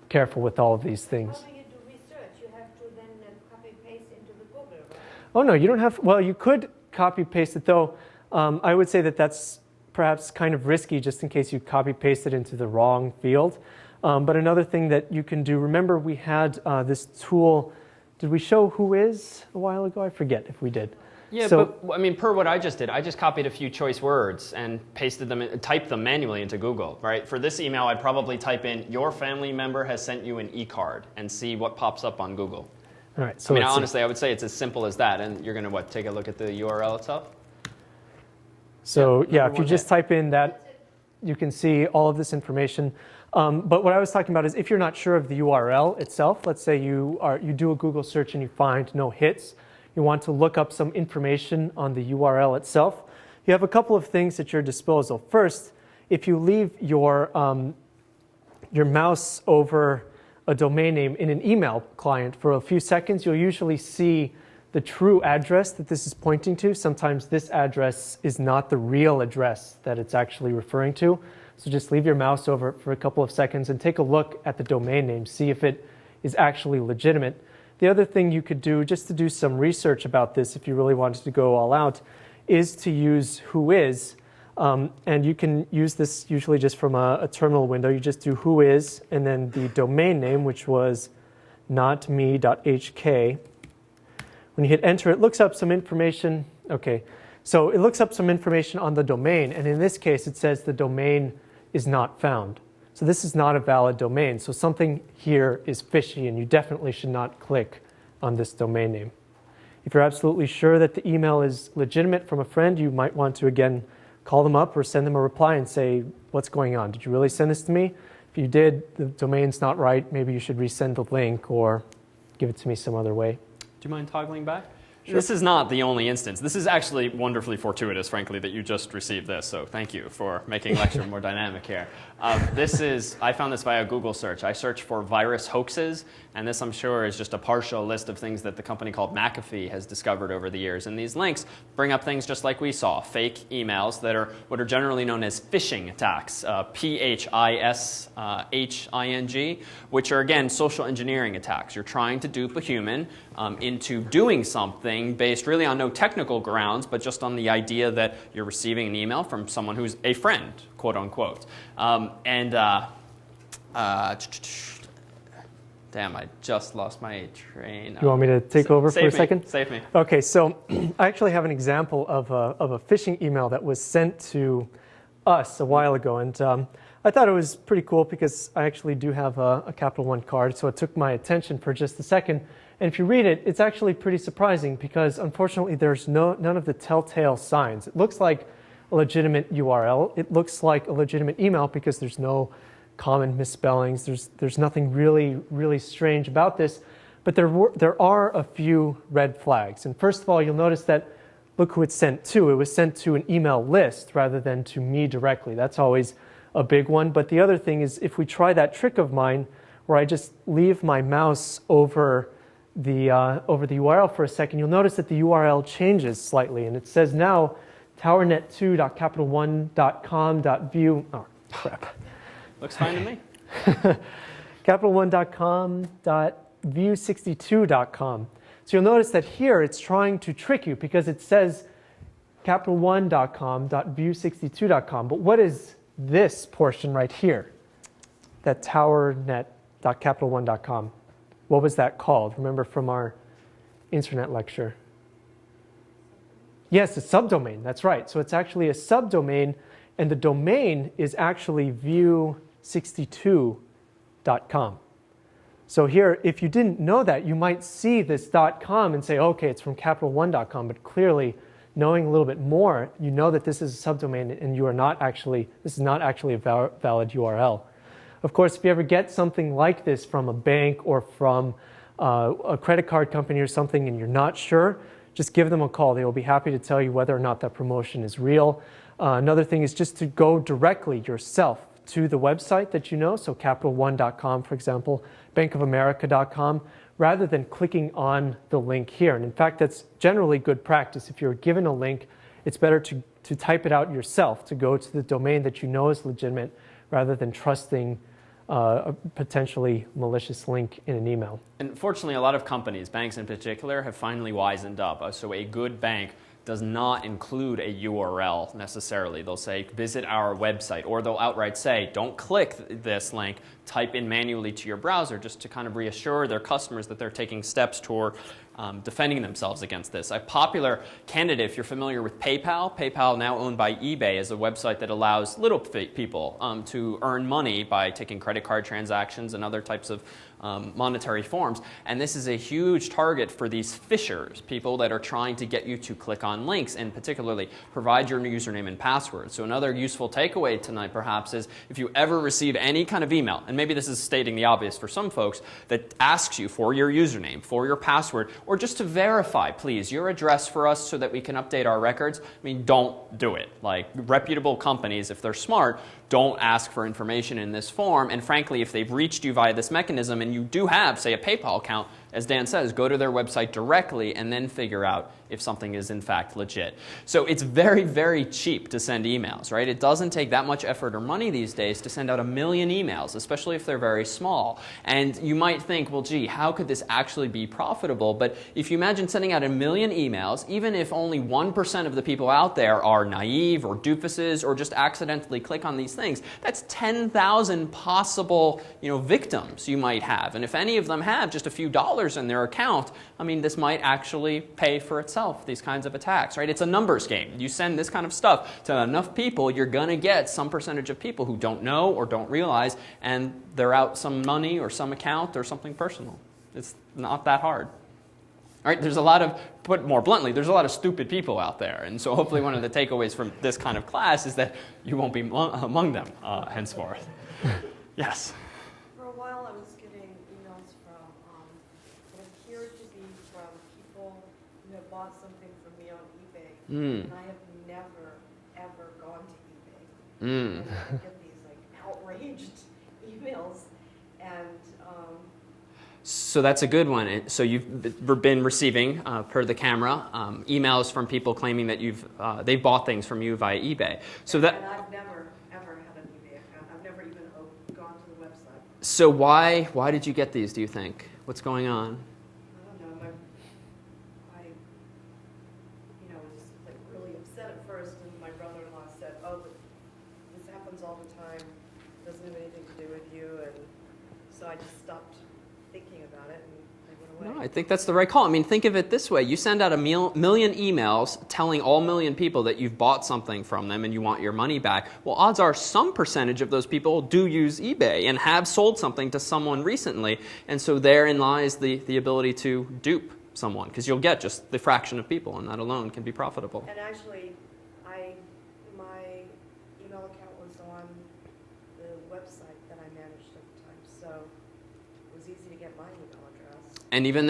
careful with all of these things. How do you do research? You have to then copy paste into the Google, right? Oh no, you don't have. Well, you could copy paste it though. I would say that that's perhaps kind of risky, just in case you copy paste it into the wrong field. But another thing that you can do. Remember, we had this tool. Did we show Whois a while ago? I forget if we did. Yeah, so, but I mean, per what I just did, I just copied a few choice words and pasted them, typed them manually into Google, right? For this email, I'd probably type in, your family member has sent you an e-card, and see what pops up on Google. All right. So I mean, honestly, I would say it's as simple as that, and you're going to, what, take a look at the URL itself? So yeah, if you just type in that, you can see all of this information. But what I was talking about is if you're not sure of the URL itself, let's say you do a Google search and you find no hits, you want to look up some information on the URL itself, you have a couple of things at your disposal. First, if you leave your mouse over a domain name in an email client for a few seconds, you'll usually see the true address that this is pointing to. Sometimes this address is not the real address that it's actually referring to. So just leave your mouse over it for a couple of seconds and take a look at the domain name, see if it is actually legitimate. The other thing you could do, just to do some research about this if you really wanted to go all out, is to use Whois. And you can use this usually just from a terminal window. You just do Whois and then the domain name, which was notme.hk. When you hit enter, it looks up some information. Okay, so it looks up some information on the domain. And in this case, it says the domain is not found. So this is not a valid domain. So something here is fishy, and you definitely should not click on this domain name. If you're absolutely sure that the email is legitimate from a friend, you might want to, again, call them up or send them a reply and say, what's going on? Did you really send this to me? If you did, the domain's not right. Maybe you should resend the link or give it to me some other way. Do you mind toggling back? Sure. This is not the only instance. This is actually wonderfully fortuitous, frankly, that you just received this. So thank you for making lecture more dynamic here. I found this via Google search. I searched for virus hoaxes, and this, I'm sure, is just a partial list of things that the company called McAfee has discovered over the years. And these links bring up things just like we saw, fake emails that are what are generally known as phishing attacks, Phishing, which are, again, social engineering attacks. You're trying to dupe a human into doing something based really on no technical grounds, but just on the idea that you're receiving an email from someone who's a friend, quote unquote. Damn, I just lost my train. You want me to take over for a second? Save me. Okay, so I actually have an example of a phishing email that was sent to us a while ago, and I thought it was pretty cool because I actually do have a Capital One card, so it took my attention for just a second. And if you read it, it's actually pretty surprising because unfortunately there's none of the telltale signs. It looks like a legitimate URL. It looks like a legitimate email because there's no common misspellings. There's nothing really strange about this. But there are a few red flags. And first of all, you'll notice that look who it's sent to. It was sent to an email list rather than to me directly. That's always a big one. But the other thing is if we try that trick of mine where I just leave my mouse over the URL for a second, you'll notice that the URL changes slightly, and it says now towernet2.capital1.com.view. Oh crap! Looks fine to me. capital1.com.view62.com. So you'll notice that here it's trying to trick you because it says capital1.com.view62.com. But what is this portion right here? That towernet.capital1.com. What was that called? Remember from our internet lecture? Yes, a subdomain. That's right. So it's actually a subdomain, and the domain is actually view capital62.com. So here, if you didn't know that, you might see this .com and say, okay, it's from capital1.com, but clearly, knowing a little bit more, you know that this is a subdomain and you are not actually, this is not actually a valid URL. Of course, if you ever get something like this from a bank or from a credit card company or something and you're not sure, just give them a call. They will be happy to tell you whether or not that promotion is real. Another thing is just to go directly yourself to the website that you know, so capital1.com, for example, bankofamerica.com, rather than clicking on the link here. And in fact, that's generally good practice. If you're given a link, it's better to type it out yourself, to go to the domain that you know is legitimate, rather than trusting a potentially malicious link in an email. And fortunately, a lot of companies, banks in particular, have finally wisened up. So a good bank does not include a URL necessarily. They'll say, visit our website, or they'll outright say, don't click this link, type in manually to your browser, just to kind of reassure their customers that they're taking steps toward defending themselves against this. A popular candidate, if you're familiar with PayPal, PayPal now owned by eBay, is a website that allows little people to earn money by taking credit card transactions and other types of monetary forms. And this is a huge target for these phishers, people that are trying to get you to click on links, and particularly provide your username and password. So another useful takeaway tonight perhaps is, if you ever receive any kind of email, and maybe this is stating the obvious for some folks, that asks you for your username, for your password, or just to verify, please, your address for us so that we can update our records, I mean, don't do it. Like, reputable companies, if they're smart, don't ask for information in this form. And frankly, if they've reached you via this mechanism and you do have, say, a PayPal account, as Dan says, go to their website directly and then figure out if something is in fact legit. So it's very, very cheap to send emails, right? It doesn't take that much effort or money these days to send out 1 million emails, especially if they're very small. And you might think, well, gee, how could this actually be profitable? But if you imagine sending out 1 million emails, even if only 1% of the people out there are naive or doofuses or just accidentally click on these things, that's 10,000 possible, victims you might have. And if any of them have just a few dollars in their account, I mean, this might actually pay for itself, these kinds of attacks, right? It's a numbers game. You send this kind of stuff to enough people, you're going to get some percentage of people who don't know or don't realize, and they're out some money or some account or something personal. It's not that hard. All right, there's a lot of, put more bluntly, there's a lot of stupid people out there. And so hopefully one of the takeaways from this kind of class is that you won't be among them henceforth. Yes? For a while, I was getting emails from, what appeared to be from people who have bought something from me on eBay. And I have never, ever gone to eBay. And I get these outraged emails. And so that's a good one. So you've been receiving, per the camera, emails from people claiming that they've bought things from you via eBay. So and I've never, ever had an eBay account. I've never even gone to the website. So why did you get these, do you think? What's going on? I don't know. I was just really upset at first, and my brother-in-law said, "Oh, but this happens all the time. It doesn't have anything to do with you." And so I just stopped thinking about it, and they went away. No, I think that's the right call. I mean, think of it this way. You send out 1 million emails telling all 1 million people that you've bought something from them and you want your money back. Well, odds are some percentage of those people do use eBay and have sold something to someone recently. And so therein lies the ability to dupe someone, because you'll get just the fraction of people, and that alone can be profitable. And actually, my email account was on the website that I managed at the time, so it was easy to get my email address. And even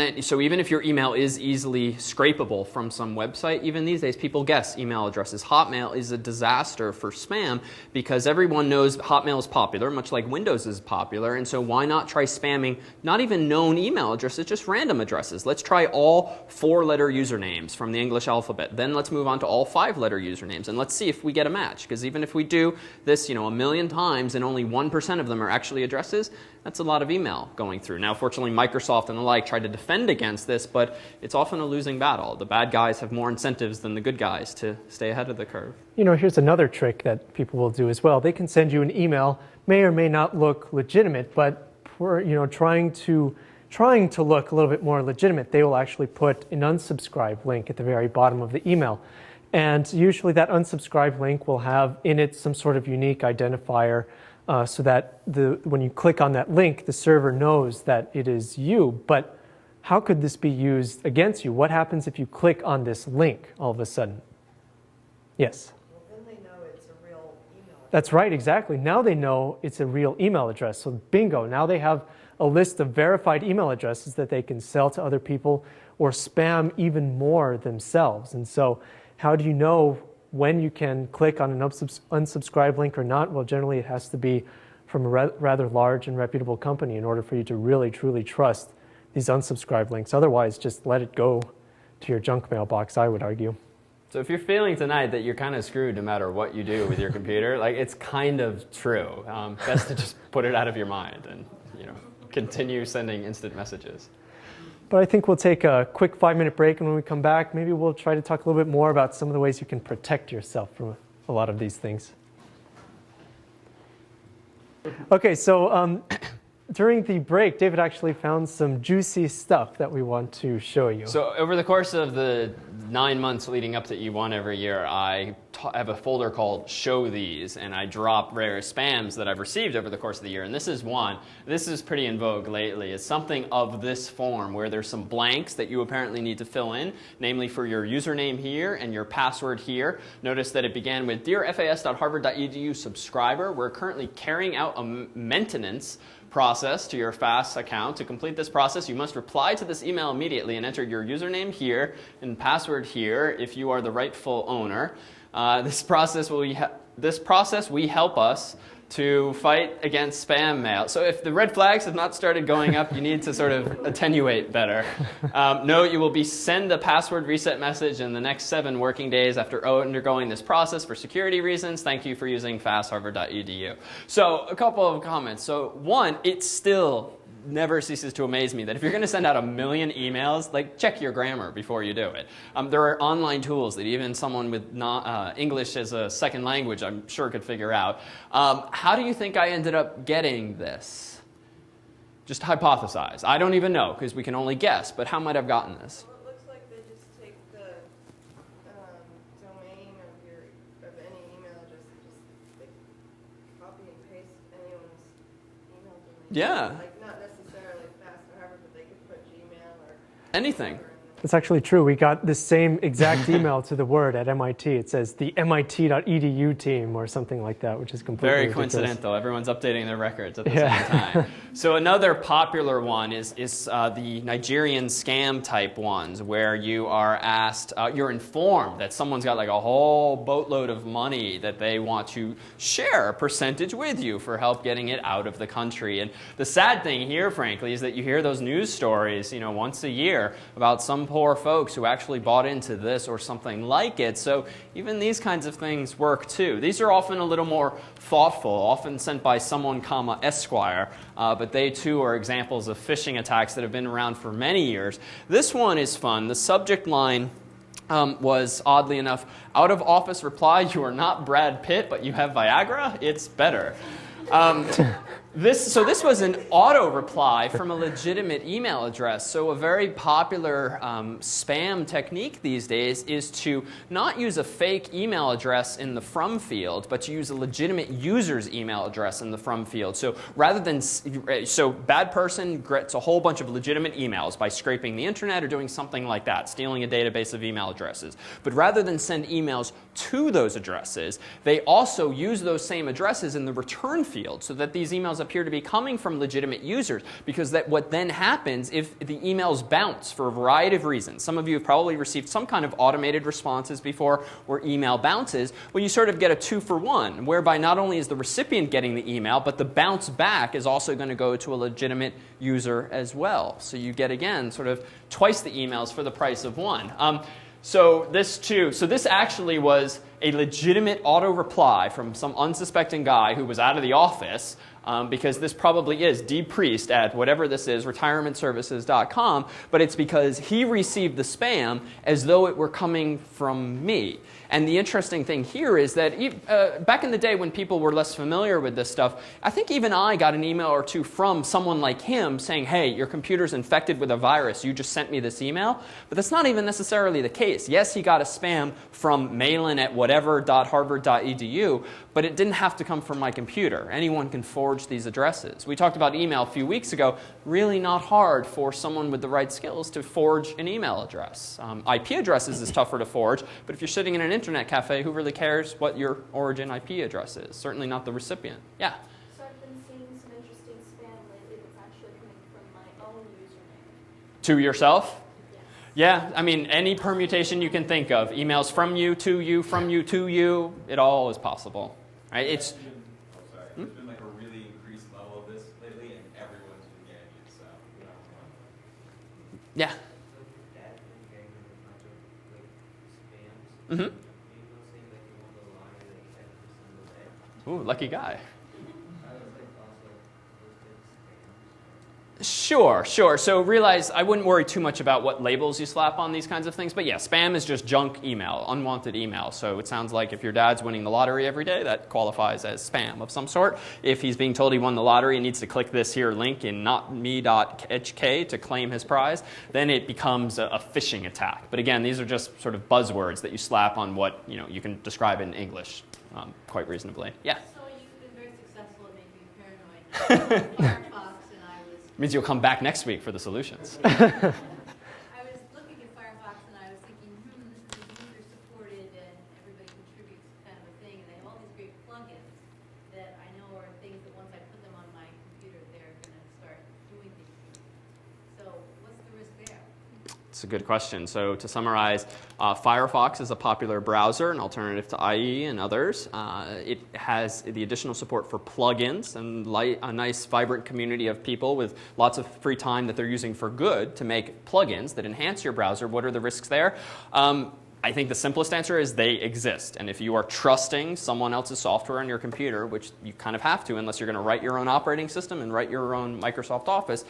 if your email is easily scrapable from some website, even these days people guess email addresses. Hotmail is a disaster for spam because everyone knows Hotmail is popular, much like Windows is popular, and so why not try spamming not even known email addresses, just random addresses. Let's try all 4-letter usernames from the English alphabet. Then let's move on to all 5-letter usernames, and let's see if we get a match. Because even if we do this 1 million times and only 1% of them are actually addresses, that's a lot of email going through. Now, fortunately, Microsoft and the like try to defend against this, but it's often a losing battle. The bad guys have more incentives than the good guys to stay ahead of the curve. Here's another trick that people will do as well. They can send you an email, may or may not look legitimate, but trying to look a little bit more legitimate, they will actually put an unsubscribe link at the very bottom of the email. And usually that unsubscribe link will have in it some sort of unique identifier so that when you click on that link, the server knows that it is you. But how could this be used against you? What happens if you click on this link all of a sudden? Yes? Well, then they know it's a real email. That's right, exactly. Now they know it's a real email address. So bingo, now they have a list of verified email addresses that they can sell to other people or spam even more themselves. And so how do you know when you can click on an unsubscribe link or not? Well, generally it has to be from a rather large and reputable company in order for you to really, truly trust these unsubscribe links. Otherwise, just let it go to your junk mailbox, I would argue. So if you're feeling tonight that you're kind of screwed no matter what you do with your computer, like it's kind of true. Best to just put it out of your mind and continue sending instant messages. But I think we'll take a quick 5-minute break, and when we come back, maybe we'll try to talk a little bit more about some of the ways you can protect yourself from a lot of these things. Okay, so during the break, David actually found some juicy stuff that we want to show you. So over the course of the 9 months leading up to E1 every year, I have a folder called Show These, and I drop various spams that I've received over the course of the year. And this is one. This is pretty in vogue lately. It's something of this form where there's some blanks that you apparently need to fill in, namely for your username here and your password here. Notice that it began with Dear FAS.harvard.edu subscriber. We're currently carrying out a maintenance process to your FAS account. To complete this process, you must reply to this email immediately and enter your username here and password here if you are the rightful owner. This process will help us to fight against spam mail. So if the red flags have not started going up, you need to sort of attenuate better. Note, you will be sent a password reset message in the next 7 working days after undergoing this process for security reasons. Thank you for using fastharvard.edu. So a couple of comments. So one, it still never ceases to amaze me that if you're going to send out 1 million emails, like check your grammar before you do it. There are online tools that even someone with English as a second language, I'm sure, could figure out. How do you think I ended up getting this? Just hypothesize. I don't even know because we can only guess, but how might I have gotten this? Well, it looks like they just take the domain of any email address and just copy and paste anyone's email domain. Yeah. Like not necessarily fast or Harvard, but they could put Gmail or Anything. That's actually true. We got the same exact email to the Word at MIT. It says the MIT.edu team or something like that, which is completely Very ridiculous. coincidental. Everyone's updating their records at the same time. So another popular one is the Nigerian scam type ones where you are asked, you're informed that someone's got like a whole boatload of money that they want to share a percentage with you for help getting it out of the country. And the sad thing here, frankly, is that you hear those news stories, once a year about some poor folks who actually bought into this or something like it. So even these kinds of things work too. These are often a little more thoughtful, often sent by someone, Esquire, but they too are examples of phishing attacks that have been around for many years. This one is fun. The subject line was, oddly enough, out of office reply, you are not Brad Pitt, but you have Viagra? It's better. This was an auto reply from a legitimate email address. So a very popular spam technique these days is to not use a fake email address in the from field, but to use a legitimate user's email address in the from field. So rather than, bad person gets a whole bunch of legitimate emails by scraping the internet or doing something like that, stealing a database of email addresses. But rather than send emails to those addresses, they also use those same addresses in the return field so that these emails appear to be coming from legitimate users, because what then happens if the emails bounce for a variety of reasons. Some of you have probably received some kind of automated responses before where email bounces. Well, you sort of get a 2-for-1, whereby not only is the recipient getting the email, but the bounce back is also going to go to a legitimate user as well. So you get, again, sort of twice the emails for the price of one. So this actually was a legitimate auto reply from some unsuspecting guy who was out of the office, because this probably is dpriest at whatever this is, retirementservices.com, but it's because he received the spam as though it were coming from me. And the interesting thing here is that back in the day when people were less familiar with this stuff, I think even I got an email or two from someone like him saying, hey, your computer's infected with a virus, you just sent me this email. But that's not even necessarily the case. Yes, he got a spam from Malin at whatever.harvard.edu, but it didn't have to come from my computer. Anyone can forge these addresses. We talked about email a few weeks ago. Really not hard for someone with the right skills to forge an email address. IP addresses is tougher to forge, but if you're sitting in an internet cafe, who really cares what your origin IP address is? Certainly not the recipient. Yeah? So I've been seeing some interesting spam lately that's actually coming from my own username. To yourself? Yes. Yeah, I mean, any permutation you can think of. Emails from you, to you, from you, to you. It all is possible. Right? It's... There's been like a really increased level of this lately, and everyone's been getting it, so. Yeah. So that thing getting a bunch of like spams. Mm-hmm. People saying that you won the lottery like every single day. Ooh, lucky guy. I was like also those big scams. Sure, sure. So realize I wouldn't worry too much about what labels you slap on these kinds of things. But yeah, spam is just junk email, unwanted email. So it sounds like if your dad's winning the lottery every day, that qualifies as spam of some sort. If he's being told he won the lottery and needs to click this here link in notme.hk to claim his prize, then it becomes a phishing attack. But again, these are just sort of buzzwords that you slap on what you can describe in English quite reasonably. Yeah. So you've been very successful at making me paranoid. Firefox, and I was Means you'll come back next week for the solutions. I was looking at Firefox and I was thinking, this is user supported and everybody contributes kind of a thing, and they have all these great plugins that I know are things that once I put them on my computer, they're going to start doing things to me. So what's the risk there? It's a good question. So to summarize, Firefox is a popular browser, an alternative to IE and others. It has the additional support for plugins and a nice, vibrant community of people with lots of free time that they're using for good to make plugins that enhance your browser. What are the risks there? I think the simplest answer is they exist. And if you are trusting someone else's software on your computer, which you kind of have to unless you're going to write your own operating system and write your own Microsoft Office,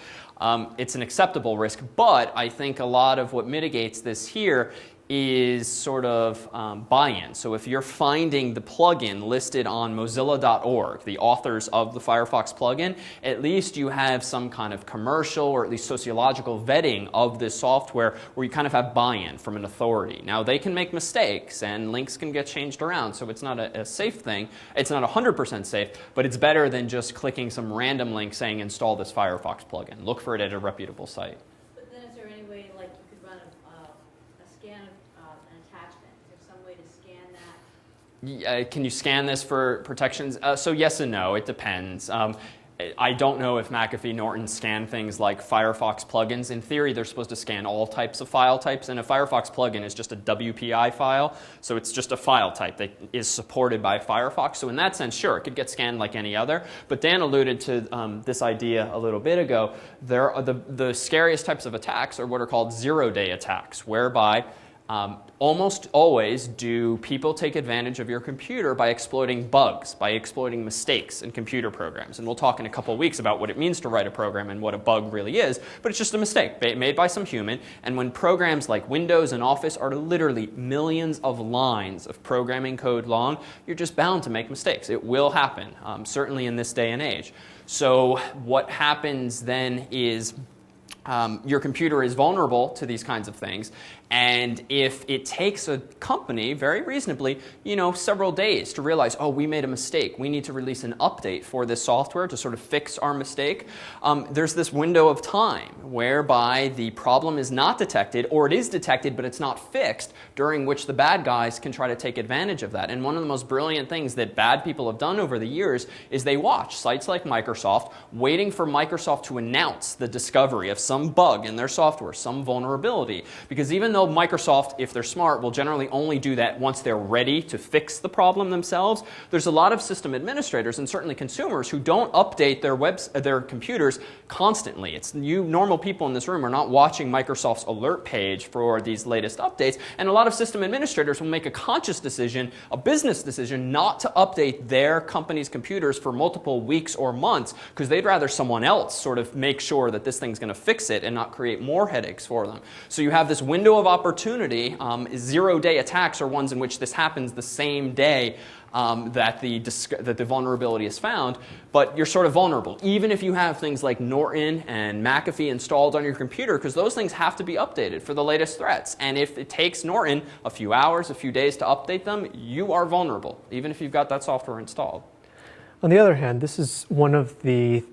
it's an acceptable risk. But I think a lot of what mitigates this here is sort of buy-in. So if you're finding the plugin listed on mozilla.org, the authors of the Firefox plugin, at least you have some kind of commercial or at least sociological vetting of this software where you kind of have buy-in from an authority. Now, they can make mistakes and links can get changed around, so it's not a safe thing. It's not 100% safe, but it's better than just clicking some random link saying install this Firefox plugin. Look for it at a reputable site. But then is there any way, like, you could run a scan of an attachment? Is there some way to scan that? Can you scan this for protections? So yes and no, it depends. I don't know if McAfee, Norton scan things like Firefox plugins. In theory, they're supposed to scan all types of file types, and a Firefox plugin is just a WPI file, so it's just a file type that is supported by Firefox. So in that sense, sure, it could get scanned like any other. But Dan alluded to this idea a little bit ago. There are the scariest types of attacks are what are called zero-day attacks, whereby almost always do people take advantage of your computer by exploiting bugs, by exploiting mistakes in computer programs. And we'll talk in a couple of weeks about what it means to write a program and what a bug really is, but it's just a mistake made by some human. And when programs like Windows and Office are literally millions of lines of programming code long, you're just bound to make mistakes. It will happen, certainly in this day and age. So what happens then is your computer is vulnerable to these kinds of things, and if it takes a company, very reasonably, several days to realize, oh, we made a mistake, we need to release an update for this software to sort of fix our mistake, there's this window of time whereby the problem is not detected, or it is detected but it's not fixed, during which the bad guys can try to take advantage of that. And one of the most brilliant things that bad people have done over the years is they watch sites like Microsoft waiting for Microsoft to announce the discovery of some bug in their software, some vulnerability. Because even though Microsoft, if they're smart, will generally only do that once they're ready to fix the problem themselves, there's a lot of system administrators and certainly consumers who don't update their computers constantly. It's you normal people in this room are not watching Microsoft's alert page for these latest updates, and a lot of system administrators will make a conscious decision, a business decision, not to update their company's computers for multiple weeks or months because they'd rather someone else sort of make sure that this thing's going to fix fix it and not create more headaches for them. So you have this window of opportunity. 0-day attacks are ones in which this happens the same day that the vulnerability is found, but you're sort of vulnerable, even if you have things like Norton and McAfee installed on your computer, because those things have to be updated for the latest threats. And if it takes Norton a few hours, a few days to update them, you are vulnerable, even if you've got that software installed. On the other hand, this is one of the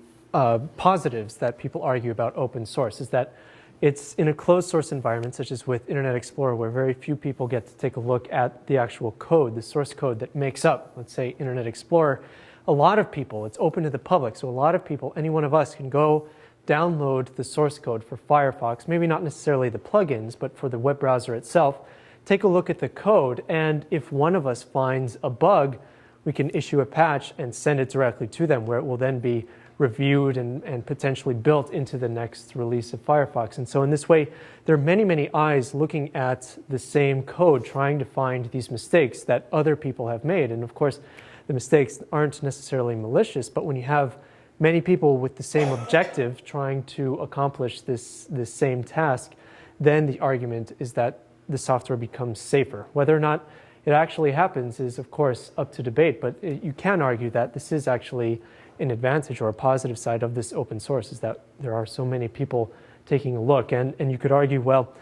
positives that people argue about open source, is that it's in a closed source environment, such as with Internet Explorer, where very few people get to take a look at the actual code, the source code that makes up, let's say, Internet Explorer. A lot of people, it's open to the public, so a lot of people, any one of us, can go download the source code for Firefox, maybe not necessarily the plugins, but for the web browser itself, take a look at the code, and if one of us finds a bug, we can issue a patch and send it directly to them, where it will then be reviewed and potentially built into the next release of Firefox. And so in this way, there are many, many eyes looking at the same code, trying to find these mistakes that other people have made. And of course, the mistakes aren't necessarily malicious, but when you have many people with the same objective trying to accomplish this same task, then the argument is that the software becomes safer. Whether or not it actually happens is, of course, up to debate, but you can argue that this is actually an advantage or a positive side of this open source, is that there are so many people taking a look. And you could argue, well,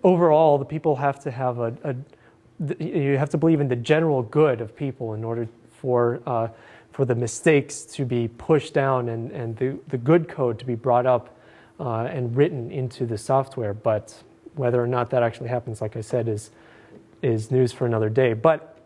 overall, the people have to have you have to believe in the general good of people in order for the mistakes to be pushed down and the good code to be brought up and written into the software. But whether or not that actually happens, like I said, is news for another day. But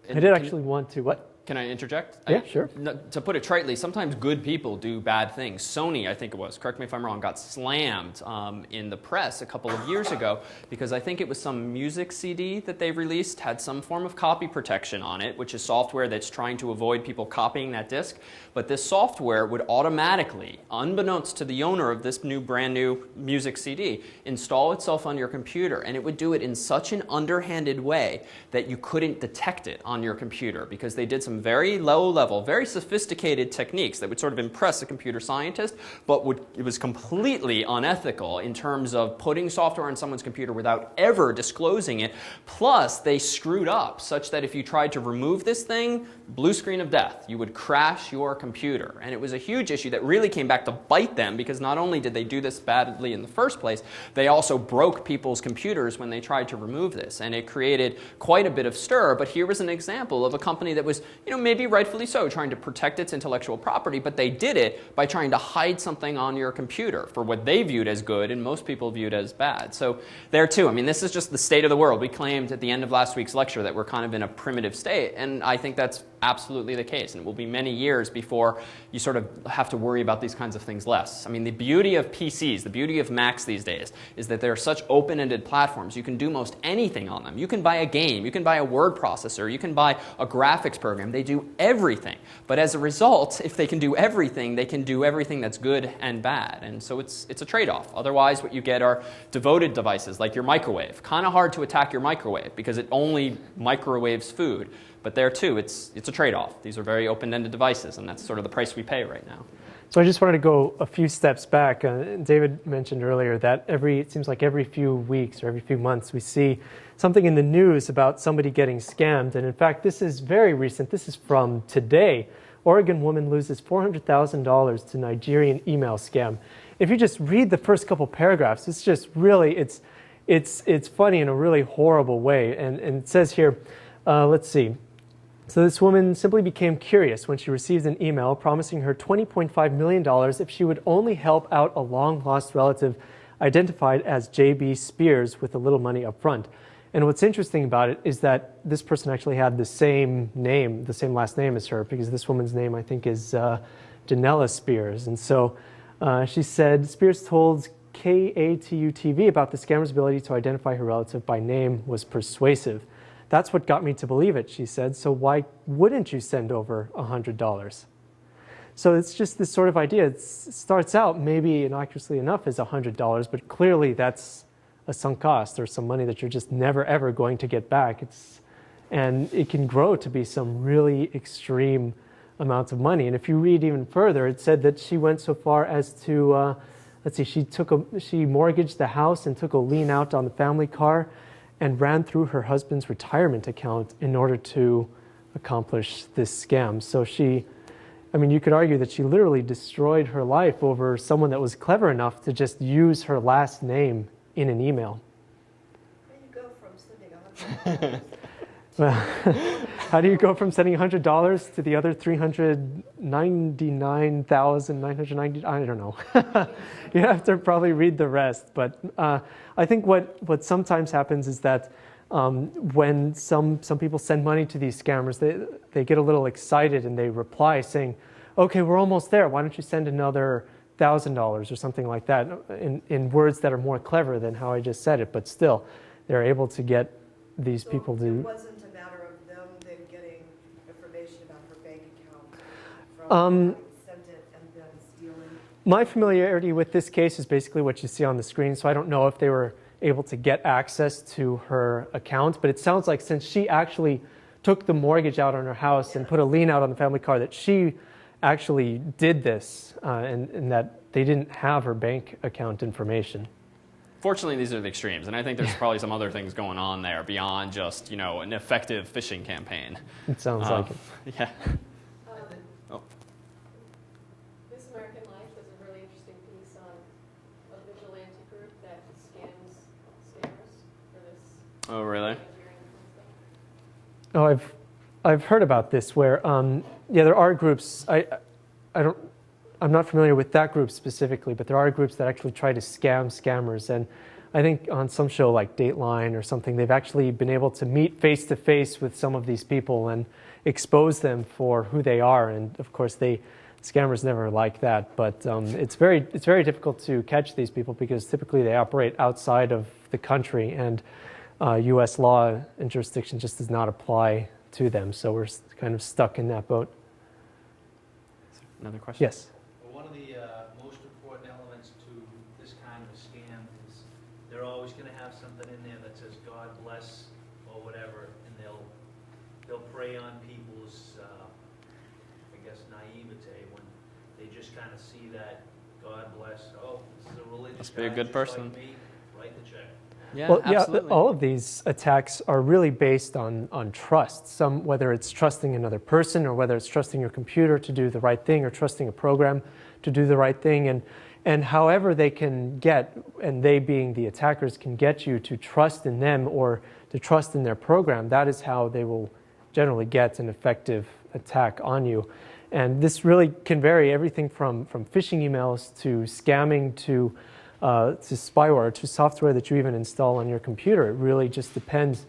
I did actually want to, what? Can I interject? Yeah, sure. To put it tritely, sometimes good people do bad things. Sony, I think it was, correct me if I'm wrong, got slammed in the press a couple of years ago because I think it was some music CD that they released had some form of copy protection on it, which is software that's trying to avoid people copying that disc. But this software would automatically, unbeknownst to the owner of this brand new music CD, install itself on your computer. And it would do it in such an underhanded way that you couldn't detect it on your computer, because they did some very low level, very sophisticated techniques that would sort of impress a computer scientist, but it was completely unethical in terms of putting software on someone's computer without ever disclosing it. Plus, they screwed up such that if you tried to remove this thing, blue screen of death, you would crash your computer. And it was a huge issue that really came back to bite them, because not only did they do this badly in the first place, they also broke people's computers when they tried to remove this. And it created quite a bit of stir. But here was an example of a company that was, maybe rightfully so, trying to protect its intellectual property, but they did it by trying to hide something on your computer for what they viewed as good and most people viewed as bad. So there too, this is just the state of the world. We claimed at the end of last week's lecture that we're kind of in a primitive state, and I think that's absolutely the case, and it will be many years before you sort of have to worry about these kinds of things less. The beauty of PCs, the beauty of Macs these days, is that they're such open-ended platforms. You can do most anything on them. You can buy a game, you can buy a word processor, you can buy a graphics program. They do everything. But as a result, if they can do everything that's good and bad. And so it's a trade-off. Otherwise, what you get are devoted devices like your microwave. Kind of hard to attack your microwave because it only microwaves food. But there too, it's a trade-off. These are very open-ended devices, and that's sort of the price we pay right now. So I just wanted to go a few steps back. David mentioned earlier that it seems like every few weeks or every few months we see something in the news about somebody getting scammed. And in fact, this is very recent. This is from today. Oregon woman loses $400,000 to Nigerian email scam. If you just read the first couple paragraphs, it's just really, it's funny in a really horrible way. And it says here, let's see. So this woman simply became curious when she received an email promising her $20.5 million if she would only help out a long-lost relative identified as J.B. Spears with a little money up front. And what's interesting about it is that this person actually had the same name, the same last name as her, because this woman's name, I think, is Janella Spears. And so she said, Spears told KATU-TV about the scammer's ability to identify her relative by name was persuasive. That's what got me to believe it, she said, so why wouldn't you send over $100? So it's just this sort of idea. It starts out maybe innocuously enough as $100, but clearly that's a sunk cost or some money that you're just never ever going to get back. And it can grow to be some really extreme amounts of money. And if you read even further, it said that she went so far as to let's see, she mortgaged the house and took a lien out on the family car and ran through her husband's retirement account in order to accomplish this scam. So you could argue that she literally destroyed her life over someone that was clever enough to just use her last name in an email. Where do you go from sending $100? Well, how do you go from sending $100 to the other 399,990? I don't know. You have to probably read the rest. But I think what sometimes happens is that when some people send money to these scammers, they get a little excited and they reply saying, okay, we're almost there. Why don't you send another $1,000 or something like that in words that are more clever than how I just said it. But still, they're able to get these people to... It wasn't a matter of them then getting information about her bank account from sent it and then stealing? My familiarity with this case is basically what you see on the screen, so I don't know if they were able to get access to her account, but it sounds like since she actually took the mortgage out on her house and put a lien out on the family car, that she actually did this and that they didn't have her bank account information. Fortunately, these are the extremes, and I think there's probably some other things going on there beyond just, an effective phishing campaign. It sounds like it. Yeah. This American Life was a really interesting piece on a vigilante group that scams scammers for this. Oh, really? Oh, I've heard about this where there are groups. I'm not familiar with that group specifically, but there are groups that actually try to scam scammers. And I think on some show like Dateline or something, they've actually been able to meet face to face with some of these people and expose them for who they are. And of course, scammers never like that. But it's very difficult to catch these people because typically they operate outside of the country, and U.S. law and jurisdiction just does not apply to them. So we're kind of stuck in that boat. Another question? Yes. One of the most important elements to this kind of scam is they're always going to have something in there that says God bless or whatever, and they'll prey on people's, naivete when they just kind of see that God bless, oh, this is a religious Must be a guy good just person. like me, write the check. Yeah, Well, absolutely. all of these attacks are really based on trust. Whether it's trusting another person or whether it's trusting your computer to do the right thing or trusting a program to do the right thing. And however they can get, and they being the attackers, can get you to trust in them or to trust in their program, that is how they will generally get an effective attack on you. And this really can vary everything from phishing emails to scamming to spyware, to software that you even install on your computer. It really just depends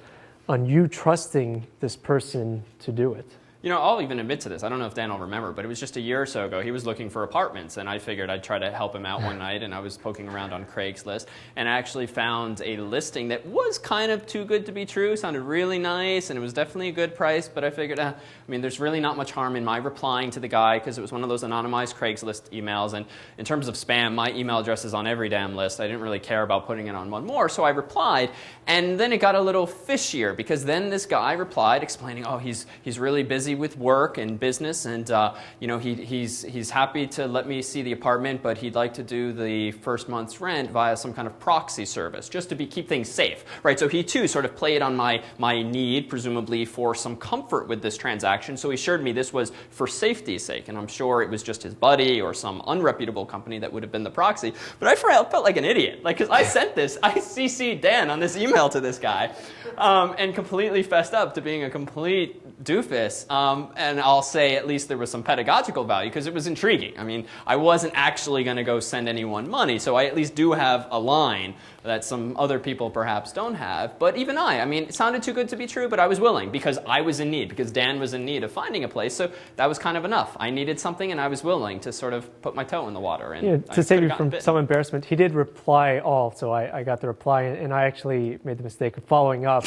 on you trusting this person to do it. I'll even admit to this. I don't know if Dan will remember, but it was just a year or so ago. He was looking for apartments, and I figured I'd try to help him out one night, and I was poking around on Craigslist, and I actually found a listing that was kind of too good to be true, sounded really nice, and it was definitely a good price, but I figured, there's really not much harm in my replying to the guy, because it was one of those anonymized Craigslist emails, and in terms of spam, my email address is on every damn list. I didn't really care about putting it on one more, so I replied, and then it got a little fishier, because then this guy replied explaining, he's really busy with work and business, and he's happy to let me see the apartment, but he'd like to do the first month's rent via some kind of proxy service, just to keep things safe, right? So he too sort of played on my need, presumably for some comfort with this transaction. So he assured me this was for safety's sake, and I'm sure it was just his buddy or some unreputable company that would have been the proxy. But I felt like an idiot, because I sent this, I CC'd Dan on this email to this guy, and completely fessed up to being a complete doofus. And I'll say at least there was some pedagogical value because it was intriguing. I wasn't actually going to go send anyone money, so I at least do have a line that some other people perhaps don't have. But even it sounded too good to be true, but I was willing because I was in need, because Dan was in need of finding a place, so that was kind of enough. I needed something, and I was willing to sort of put my toe in the water. And to save you from some embarrassment, he did reply all, so I got the reply, and I actually made the mistake of following up.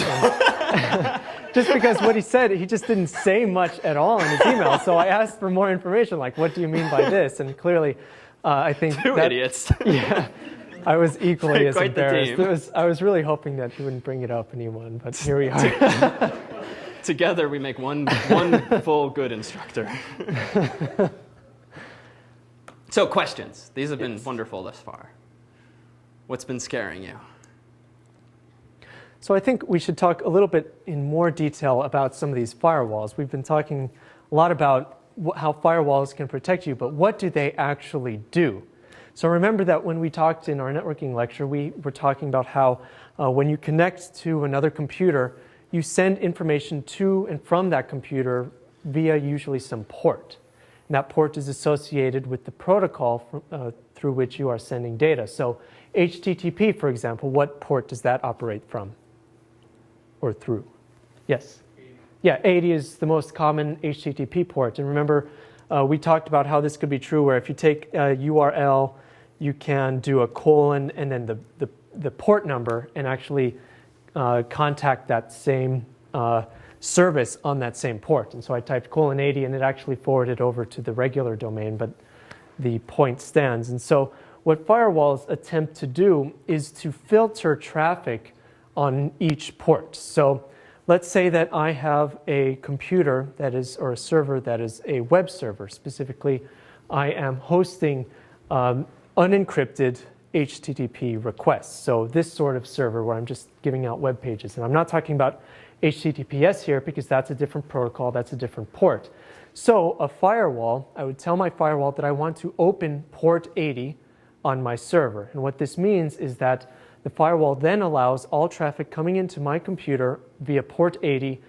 Just because what he said, he just didn't say much at all in his email. So I asked for more information, like, what do you mean by this? And clearly, I think Two idiots. Yeah, I was equally as Quite the embarrassed. I was really hoping that he wouldn't bring it up, and he wouldn't, but here we are. Together we make one full good instructor. So questions. These have been wonderful thus far. What's been scaring you? So I think we should talk a little bit in more detail about some of these firewalls. We've been talking a lot about how firewalls can protect you, but what do they actually do? So remember that when we talked in our networking lecture, we were talking about how when you connect to another computer, you send information to and from that computer via usually some port. And that port is associated with the protocol through which you are sending data. So HTTP, for example, what port does that operate from or through? Yes? 80. Yeah, 80 is the most common HTTP port. And remember, we talked about how this could be true, where if you take a URL, you can do a colon and then the port number and actually contact that same service on that same port. And so I typed :80 and it actually forwarded over to the regular domain, but the point stands. And so what firewalls attempt to do is to filter traffic on each port. So let's say that I have a computer that is, or a server that is a web server. Specifically, I am hosting unencrypted HTTP requests. So this sort of server where I'm just giving out web pages. And I'm not talking about HTTPS here because that's a different protocol, that's a different port. So a firewall, I would tell my firewall that I want to open port 80 on my server. And what this means is that the firewall then allows all traffic coming into my computer via port 80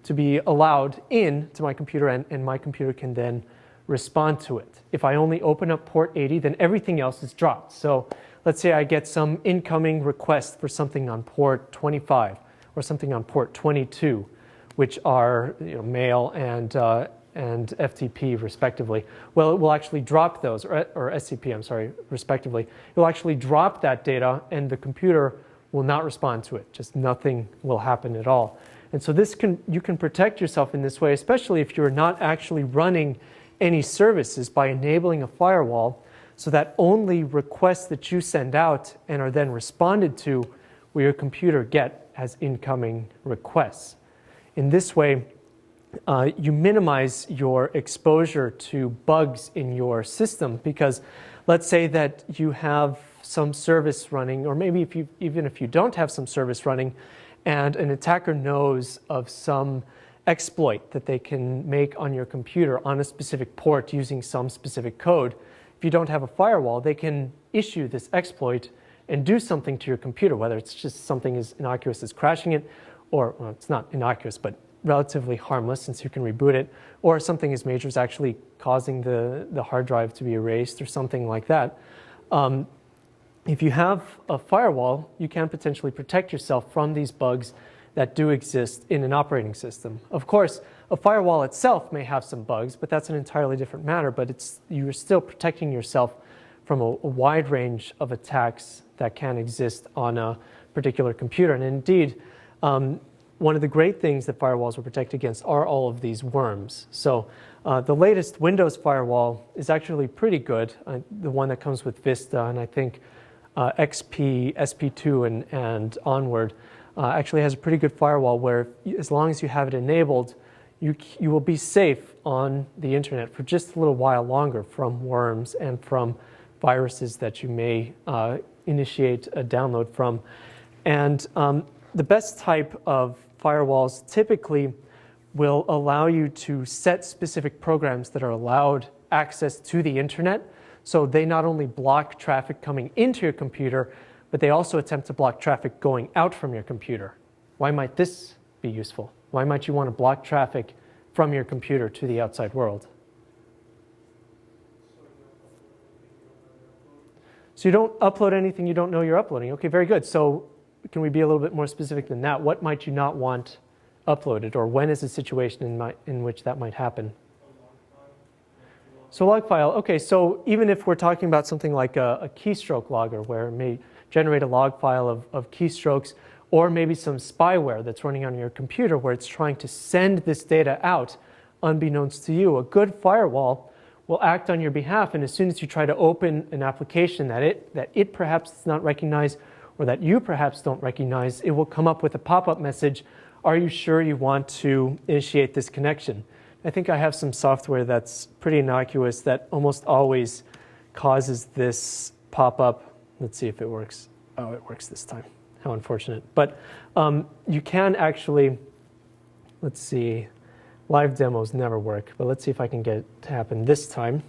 to be allowed in to my computer, and my computer can then respond to it. If I only open up port 80, then everything else is dropped. So let's say I get some incoming request for something on port 25 or something on port 22, which are mail and FTP respectively. Well, it will actually drop those, or SCP, I'm sorry, respectively. It will actually drop that data and the computer will not respond to it. Just nothing will happen at all. And so you can protect yourself in this way, especially if you're not actually running any services, by enabling a firewall so that only requests that you send out and are then responded to will your computer get as incoming requests. In this way, you minimize your exposure to bugs in your system, because let's say that you have some service running, or maybe even if you don't have some service running, and an attacker knows of some exploit that they can make on your computer on a specific port using some specific code. If you don't have a firewall, they can issue this exploit and do something to your computer, whether it's just something as innocuous as crashing it, or, well, it's not innocuous, but relatively harmless since you can reboot it, or something as major as actually causing the hard drive to be erased or something like that. If you have a firewall, you can potentially protect yourself from these bugs that do exist in an operating system. Of course, a firewall itself may have some bugs, but that's an entirely different matter. But you're still protecting yourself from a wide range of attacks that can exist on a particular computer. And indeed, one of the great things that firewalls will protect against are all of these worms. So the latest Windows firewall is actually pretty good, the one that comes with Vista, and I think XP, SP2, and onward. Actually has a pretty good firewall where, as long as you have it enabled, you will be safe on the internet for just a little while longer from worms and from viruses that you may initiate a download from. And the best type of firewalls typically will allow you to set specific programs that are allowed access to the internet. So they not only block traffic coming into your computer, but they also attempt to block traffic going out from your computer. Why might this be useful? Why might you want to block traffic from your computer to the outside world? So you don't upload anything you don't know you're uploading. Okay, very good. So can we be a little bit more specific than that? What might you not want uploaded, or when is a situation in which that might happen? So log file, okay, so even if we're talking about something like a keystroke logger, where it may generate a log file of keystrokes, or maybe some spyware that's running on your computer where it's trying to send this data out unbeknownst to you, a good firewall will act on your behalf, and as soon as you try to open an application that it perhaps does not recognize, or that you perhaps don't recognize, it will come up with a pop-up message, are you sure you want to initiate this connection? I think I have some software that's pretty innocuous that almost always causes this pop-up. Let's see if it works. Oh, it works this time. How unfortunate. But you can actually, let's see, live demos never work, but let's see if I can get it to happen this time.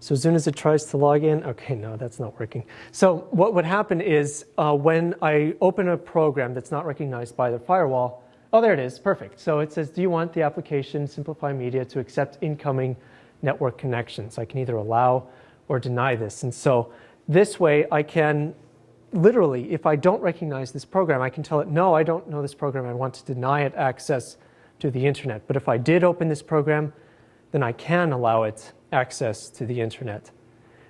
So as soon as it tries to log in, okay, no, that's not working. So what would happen is when I open a program that's not recognized by the firewall, oh, there it is, perfect. So it says, do you want the application Simplify Media to accept incoming network connections? I can either allow or deny this. And so this way I can literally, if I don't recognize this program, I can tell it, no, I don't know this program. I want to deny it access to the internet. But if I did open this program, then I can allow it access to the internet.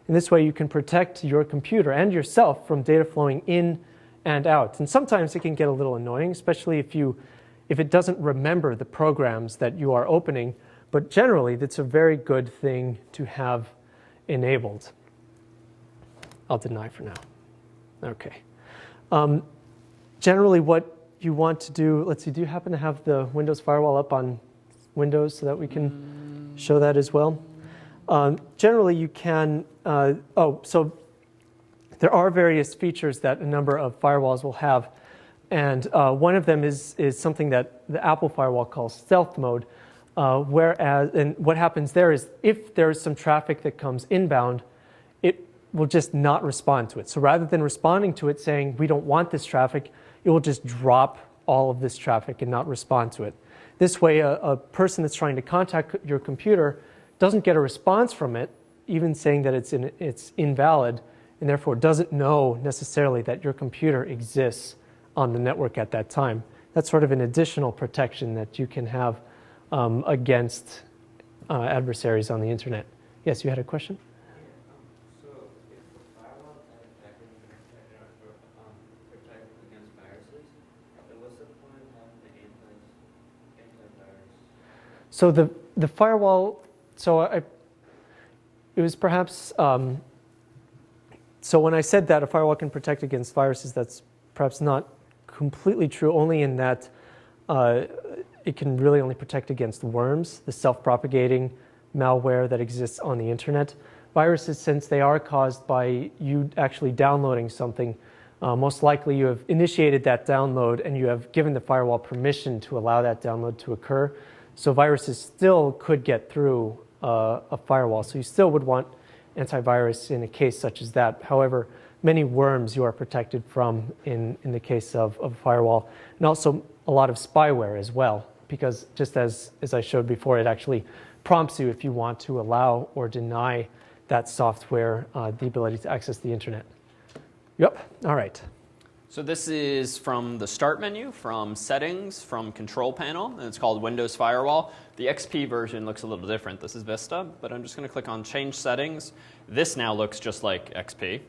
In this way, you can protect your computer and yourself from data flowing in and out. And sometimes it can get a little annoying, especially if it doesn't remember the programs that you are opening. But generally, that's a very good thing to have enabled. I'll deny for now. Okay. Generally, what you want to do, let's see, do you happen to have the Windows firewall up on Windows so that we can show that as well? Generally, you can, so there are various features that a number of firewalls will have. And one of them is something that the Apple firewall calls stealth mode. And what happens there is if there's some traffic that comes inbound, it will just not respond to it. So rather than responding to it saying, we don't want this traffic, it will just drop all of this traffic and not respond to it. This way, a person that's trying to contact your computer doesn't get a response from it, even saying that it's invalid, and therefore doesn't know necessarily that your computer exists on the network at that time. That's sort of an additional protection that you can have against adversaries on the internet. Yes, you had a question? So if the firewall is effectively protect against viruses, then what's the point of having the antivirus? So the firewall, it was perhaps, so when I said that a firewall can protect against viruses, that's perhaps not completely true, only in that it can really only protect against worms, the self-propagating malware that exists on the internet. Viruses, since they are caused by you actually downloading something, most likely you have initiated that download and you have given the firewall permission to allow that download to occur. So viruses still could get through a firewall. So you still would want antivirus in a case such as that. However, many worms you are protected from in the case of a firewall. And also a lot of spyware as well, because just as I showed before, it actually prompts you if you want to allow or deny that software the ability to access the internet. Yep, all right. So this is from the Start menu, from Settings, from Control Panel, and it's called Windows Firewall. The XP version looks a little different. This is Vista, but I'm just going to click on Change Settings. This now looks just like XP.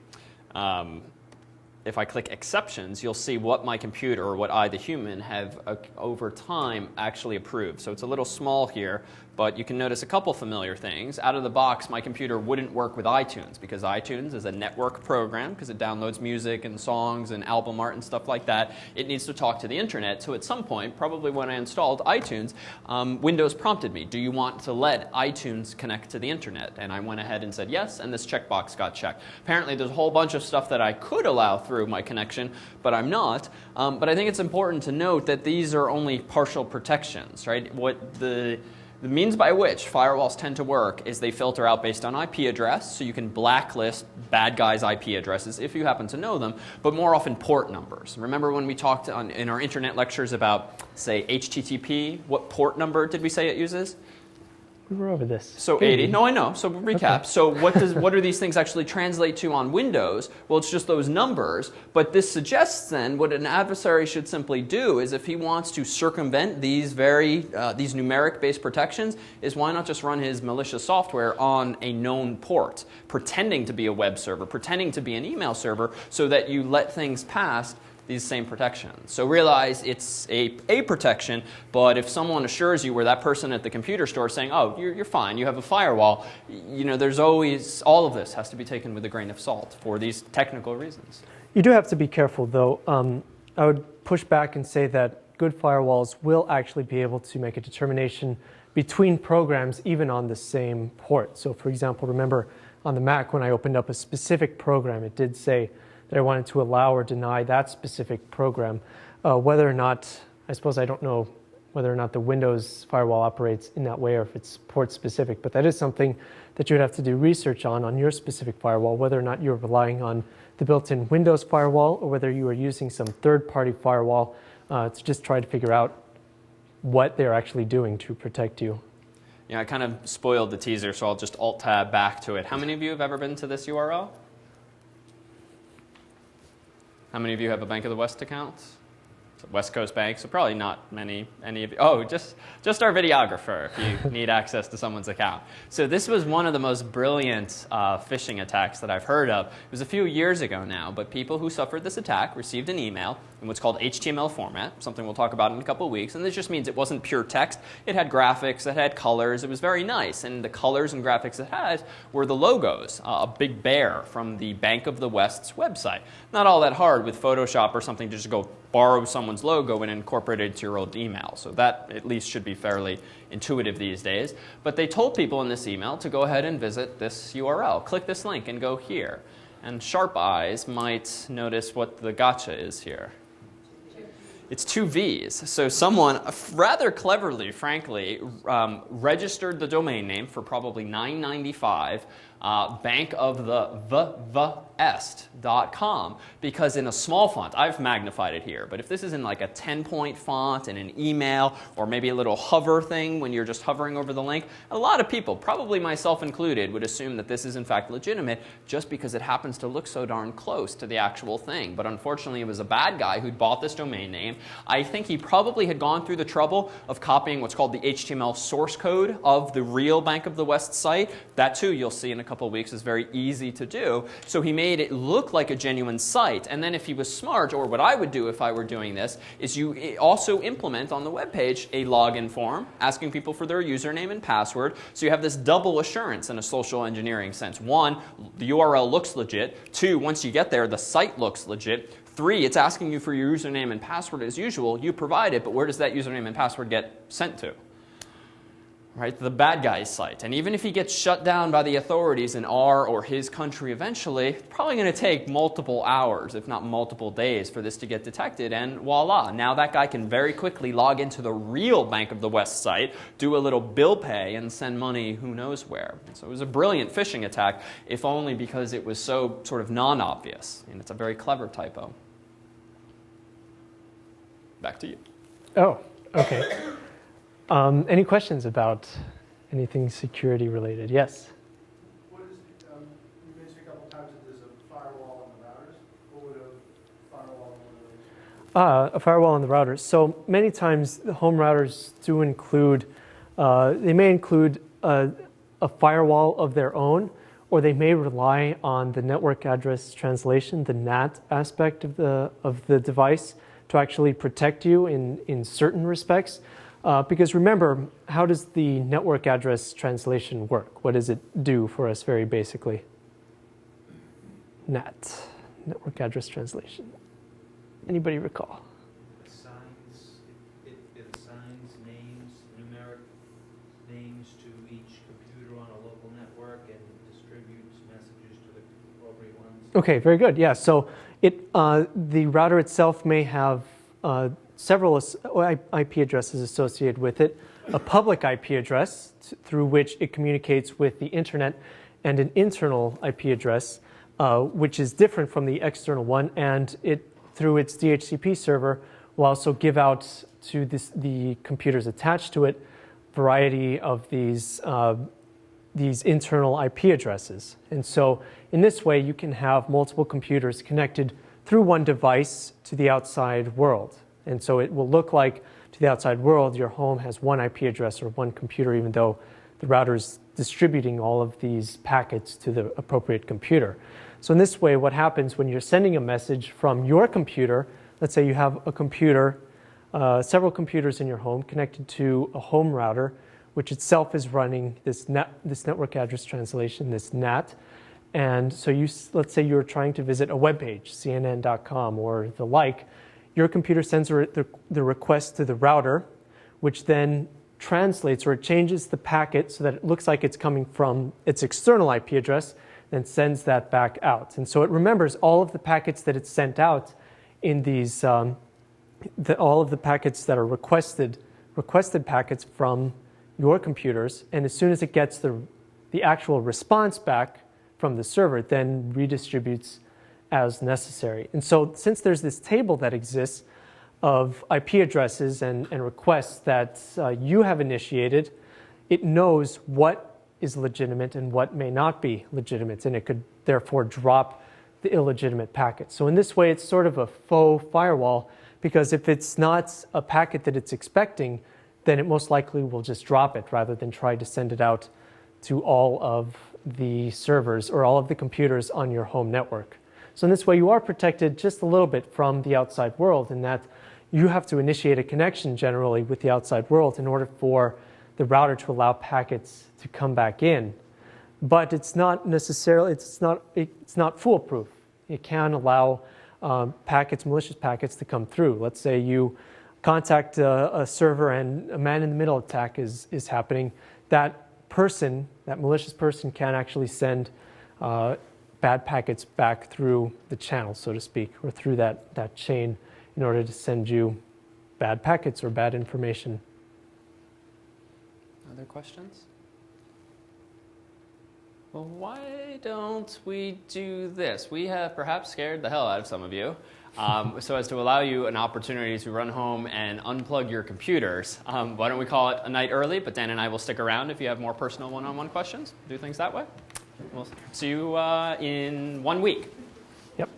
If I click Exceptions, you'll see what my computer, or what I, the human, have over time actually approved. So it's a little small here, but you can notice a couple familiar things. Out of the box, my computer wouldn't work with iTunes, because iTunes is a network program, because it downloads music and songs and album art and stuff like that. It needs to talk to the internet. So at some point, probably when I installed iTunes, Windows prompted me, do you want to let iTunes connect to the internet? And I went ahead and said yes, and this checkbox got checked. Apparently, there's a whole bunch of stuff that I could allow through my connection, but I'm not. But I think it's important to note that these are only partial protections, right? What the means by which firewalls tend to work is they filter out based on IP address, so you can blacklist bad guys' IP addresses if you happen to know them, but more often port numbers. Remember when we talked in our internet lectures about, say, HTTP? What port number did we say it uses? We were over this. So 80. No, I know. So recap. Okay. So what do these things actually translate to on Windows? Well, it's just those numbers. But this suggests then what an adversary should simply do is if he wants to circumvent these these numeric-based protections, is why not just run his malicious software on a known port, pretending to be a web server, pretending to be an email server, so that you let things past these same protections. So realize it's a protection, but if someone assures you, where that person at the computer store is saying, oh, you're fine, you have a firewall, there's always, all of this has to be taken with a grain of salt for these technical reasons. You do have to be careful, though. I would push back and say that good firewalls will actually be able to make a determination between programs even on the same port. So for example, remember on the Mac, when I opened up a specific program, it did say that I wanted to allow or deny that specific program. Whether or not, I suppose I don't know whether or not the Windows firewall operates in that way or if it's port specific, but that is something that you would have to do research on your specific firewall, whether or not you're relying on the built-in Windows firewall or whether you are using some third-party firewall to just try to figure out what they're actually doing to protect you. Yeah, I kind of spoiled the teaser, so I'll just Alt-Tab back to it. How many of you have ever been to this URL? How many of you have a Bank of the West account? West Coast Bank, so probably not any of you. Oh, just our videographer if you need access to someone's account. So this was one of the most brilliant phishing attacks that I've heard of. It was a few years ago now, but people who suffered this attack received an email in what's called HTML format, something we'll talk about in a couple of weeks. And this just means it wasn't pure text. It had graphics, it had colors. It was very nice. And the colors and graphics it had were the logos, a big bear from the Bank of the West's website. Not all that hard with Photoshop or something to just go borrow someone's logo and incorporate it into your old email. So that at least should be fairly intuitive these days. But they told people in this email to go ahead and visit this URL. Click this link and go here. And sharp eyes might notice what the gotcha is here. It's 2 V's. So someone, rather cleverly, frankly, registered the domain name for probably $9.95, bankofthevest.com, because in a small font, I've magnified it here, but if this is in like a 10-point font in an email, or maybe a little hover thing when you're just hovering over the link, a lot of people, probably myself included, would assume that this is in fact legitimate just because it happens to look so darn close to the actual thing. But unfortunately, it was a bad guy who'd bought this domain name. I think he probably had gone through the trouble of copying what's called the HTML source code of the real Bank of the West site. That too, you'll see in a couple of weeks, is very easy to do. So he made it look like a genuine site. And then if he was smart, or what I would do if I were doing this, is you also implement on the web page a login form asking people for their username and password. So you have this double assurance in a social engineering sense. 1, the URL looks legit. 2, once you get there, the site looks legit. 3, it's asking you for your username and password as usual. You provide it, but where does that username and password get sent to? Right, the bad guy's site. And even if he gets shut down by the authorities in our or his country eventually, it's probably going to take multiple hours, if not multiple days, for this to get detected. And voila, now that guy can very quickly log into the real Bank of the West site, do a little bill pay, and send money who knows where. So it was a brilliant phishing attack, if only because it was so sort of non-obvious. And it's a very clever typo. Back to you. Oh, okay. Any questions about anything security related? Yes? What is, you mentioned a couple times that there's a firewall on the routers. What would a firewall on one of those? A firewall on the routers. So many times the home routers do include, they may include a firewall of their own, or they may rely on the network address translation, the NAT aspect of the device, to actually protect you in certain respects. Because remember, how does the network address translation work? What does it do for us very basically? NAT, network address translation. Anybody recall? It assigns names, numeric names to each computer on a local network and distributes messages to the appropriate ones. Okay, very good. Yeah, so the router itself may have several IP addresses associated with it, a public IP address through which it communicates with the internet, and an internal IP address, which is different from the external one, and it, through its DHCP server, will also give out to the computers attached to it variety of these internal IP addresses. And so in this way, you can have multiple computers connected through one device to the outside world. And so it will look like to the outside world, your home has one IP address or one computer, even though the router is distributing all of these packets to the appropriate computer. So in this way, what happens when you're sending a message from your computer, let's say you have a computer, several computers in your home connected to a home router, which itself is running this network address translation, this NAT. And so let's say you're trying to visit a web page, CNN.com or the like. Your computer sends the request to the router, which then translates or it changes the packet so that it looks like it's coming from its external IP address. then sends that back out. And so it remembers all of the packets that it's sent out in these, all of the packets that are requested packets from your computers. And as soon as it gets the actual response back from the server, it then redistributes as necessary. And so since there's this table that exists of IP addresses and requests that you have initiated, it knows what is legitimate and what may not be legitimate, and it could therefore drop the illegitimate packet. So in this way, it's sort of a faux firewall, because if it's not a packet that it's expecting, then it most likely will just drop it rather than try to send it out to all of the servers or all of the computers on your home network. So in this way, you are protected just a little bit from the outside world, in that you have to initiate a connection generally with the outside world in order for the router to allow packets to come back in. But it's not necessarily, it's not foolproof. It can allow malicious packets to come through. Let's say you contact a server and a man-in-the-middle attack is happening. That malicious person can actually send bad packets back through the channel, so to speak, or through that chain in order to send you bad packets or bad information. Other questions? Well, why don't we do this? We have perhaps scared the hell out of some of you, so as to allow you an opportunity to run home and unplug your computers. Why don't we call it a night early, but Dan and I will stick around if you have more personal one-on-one questions. Do things that way. We'll see you in 1 week. Yep.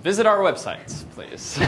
Visit our website, please.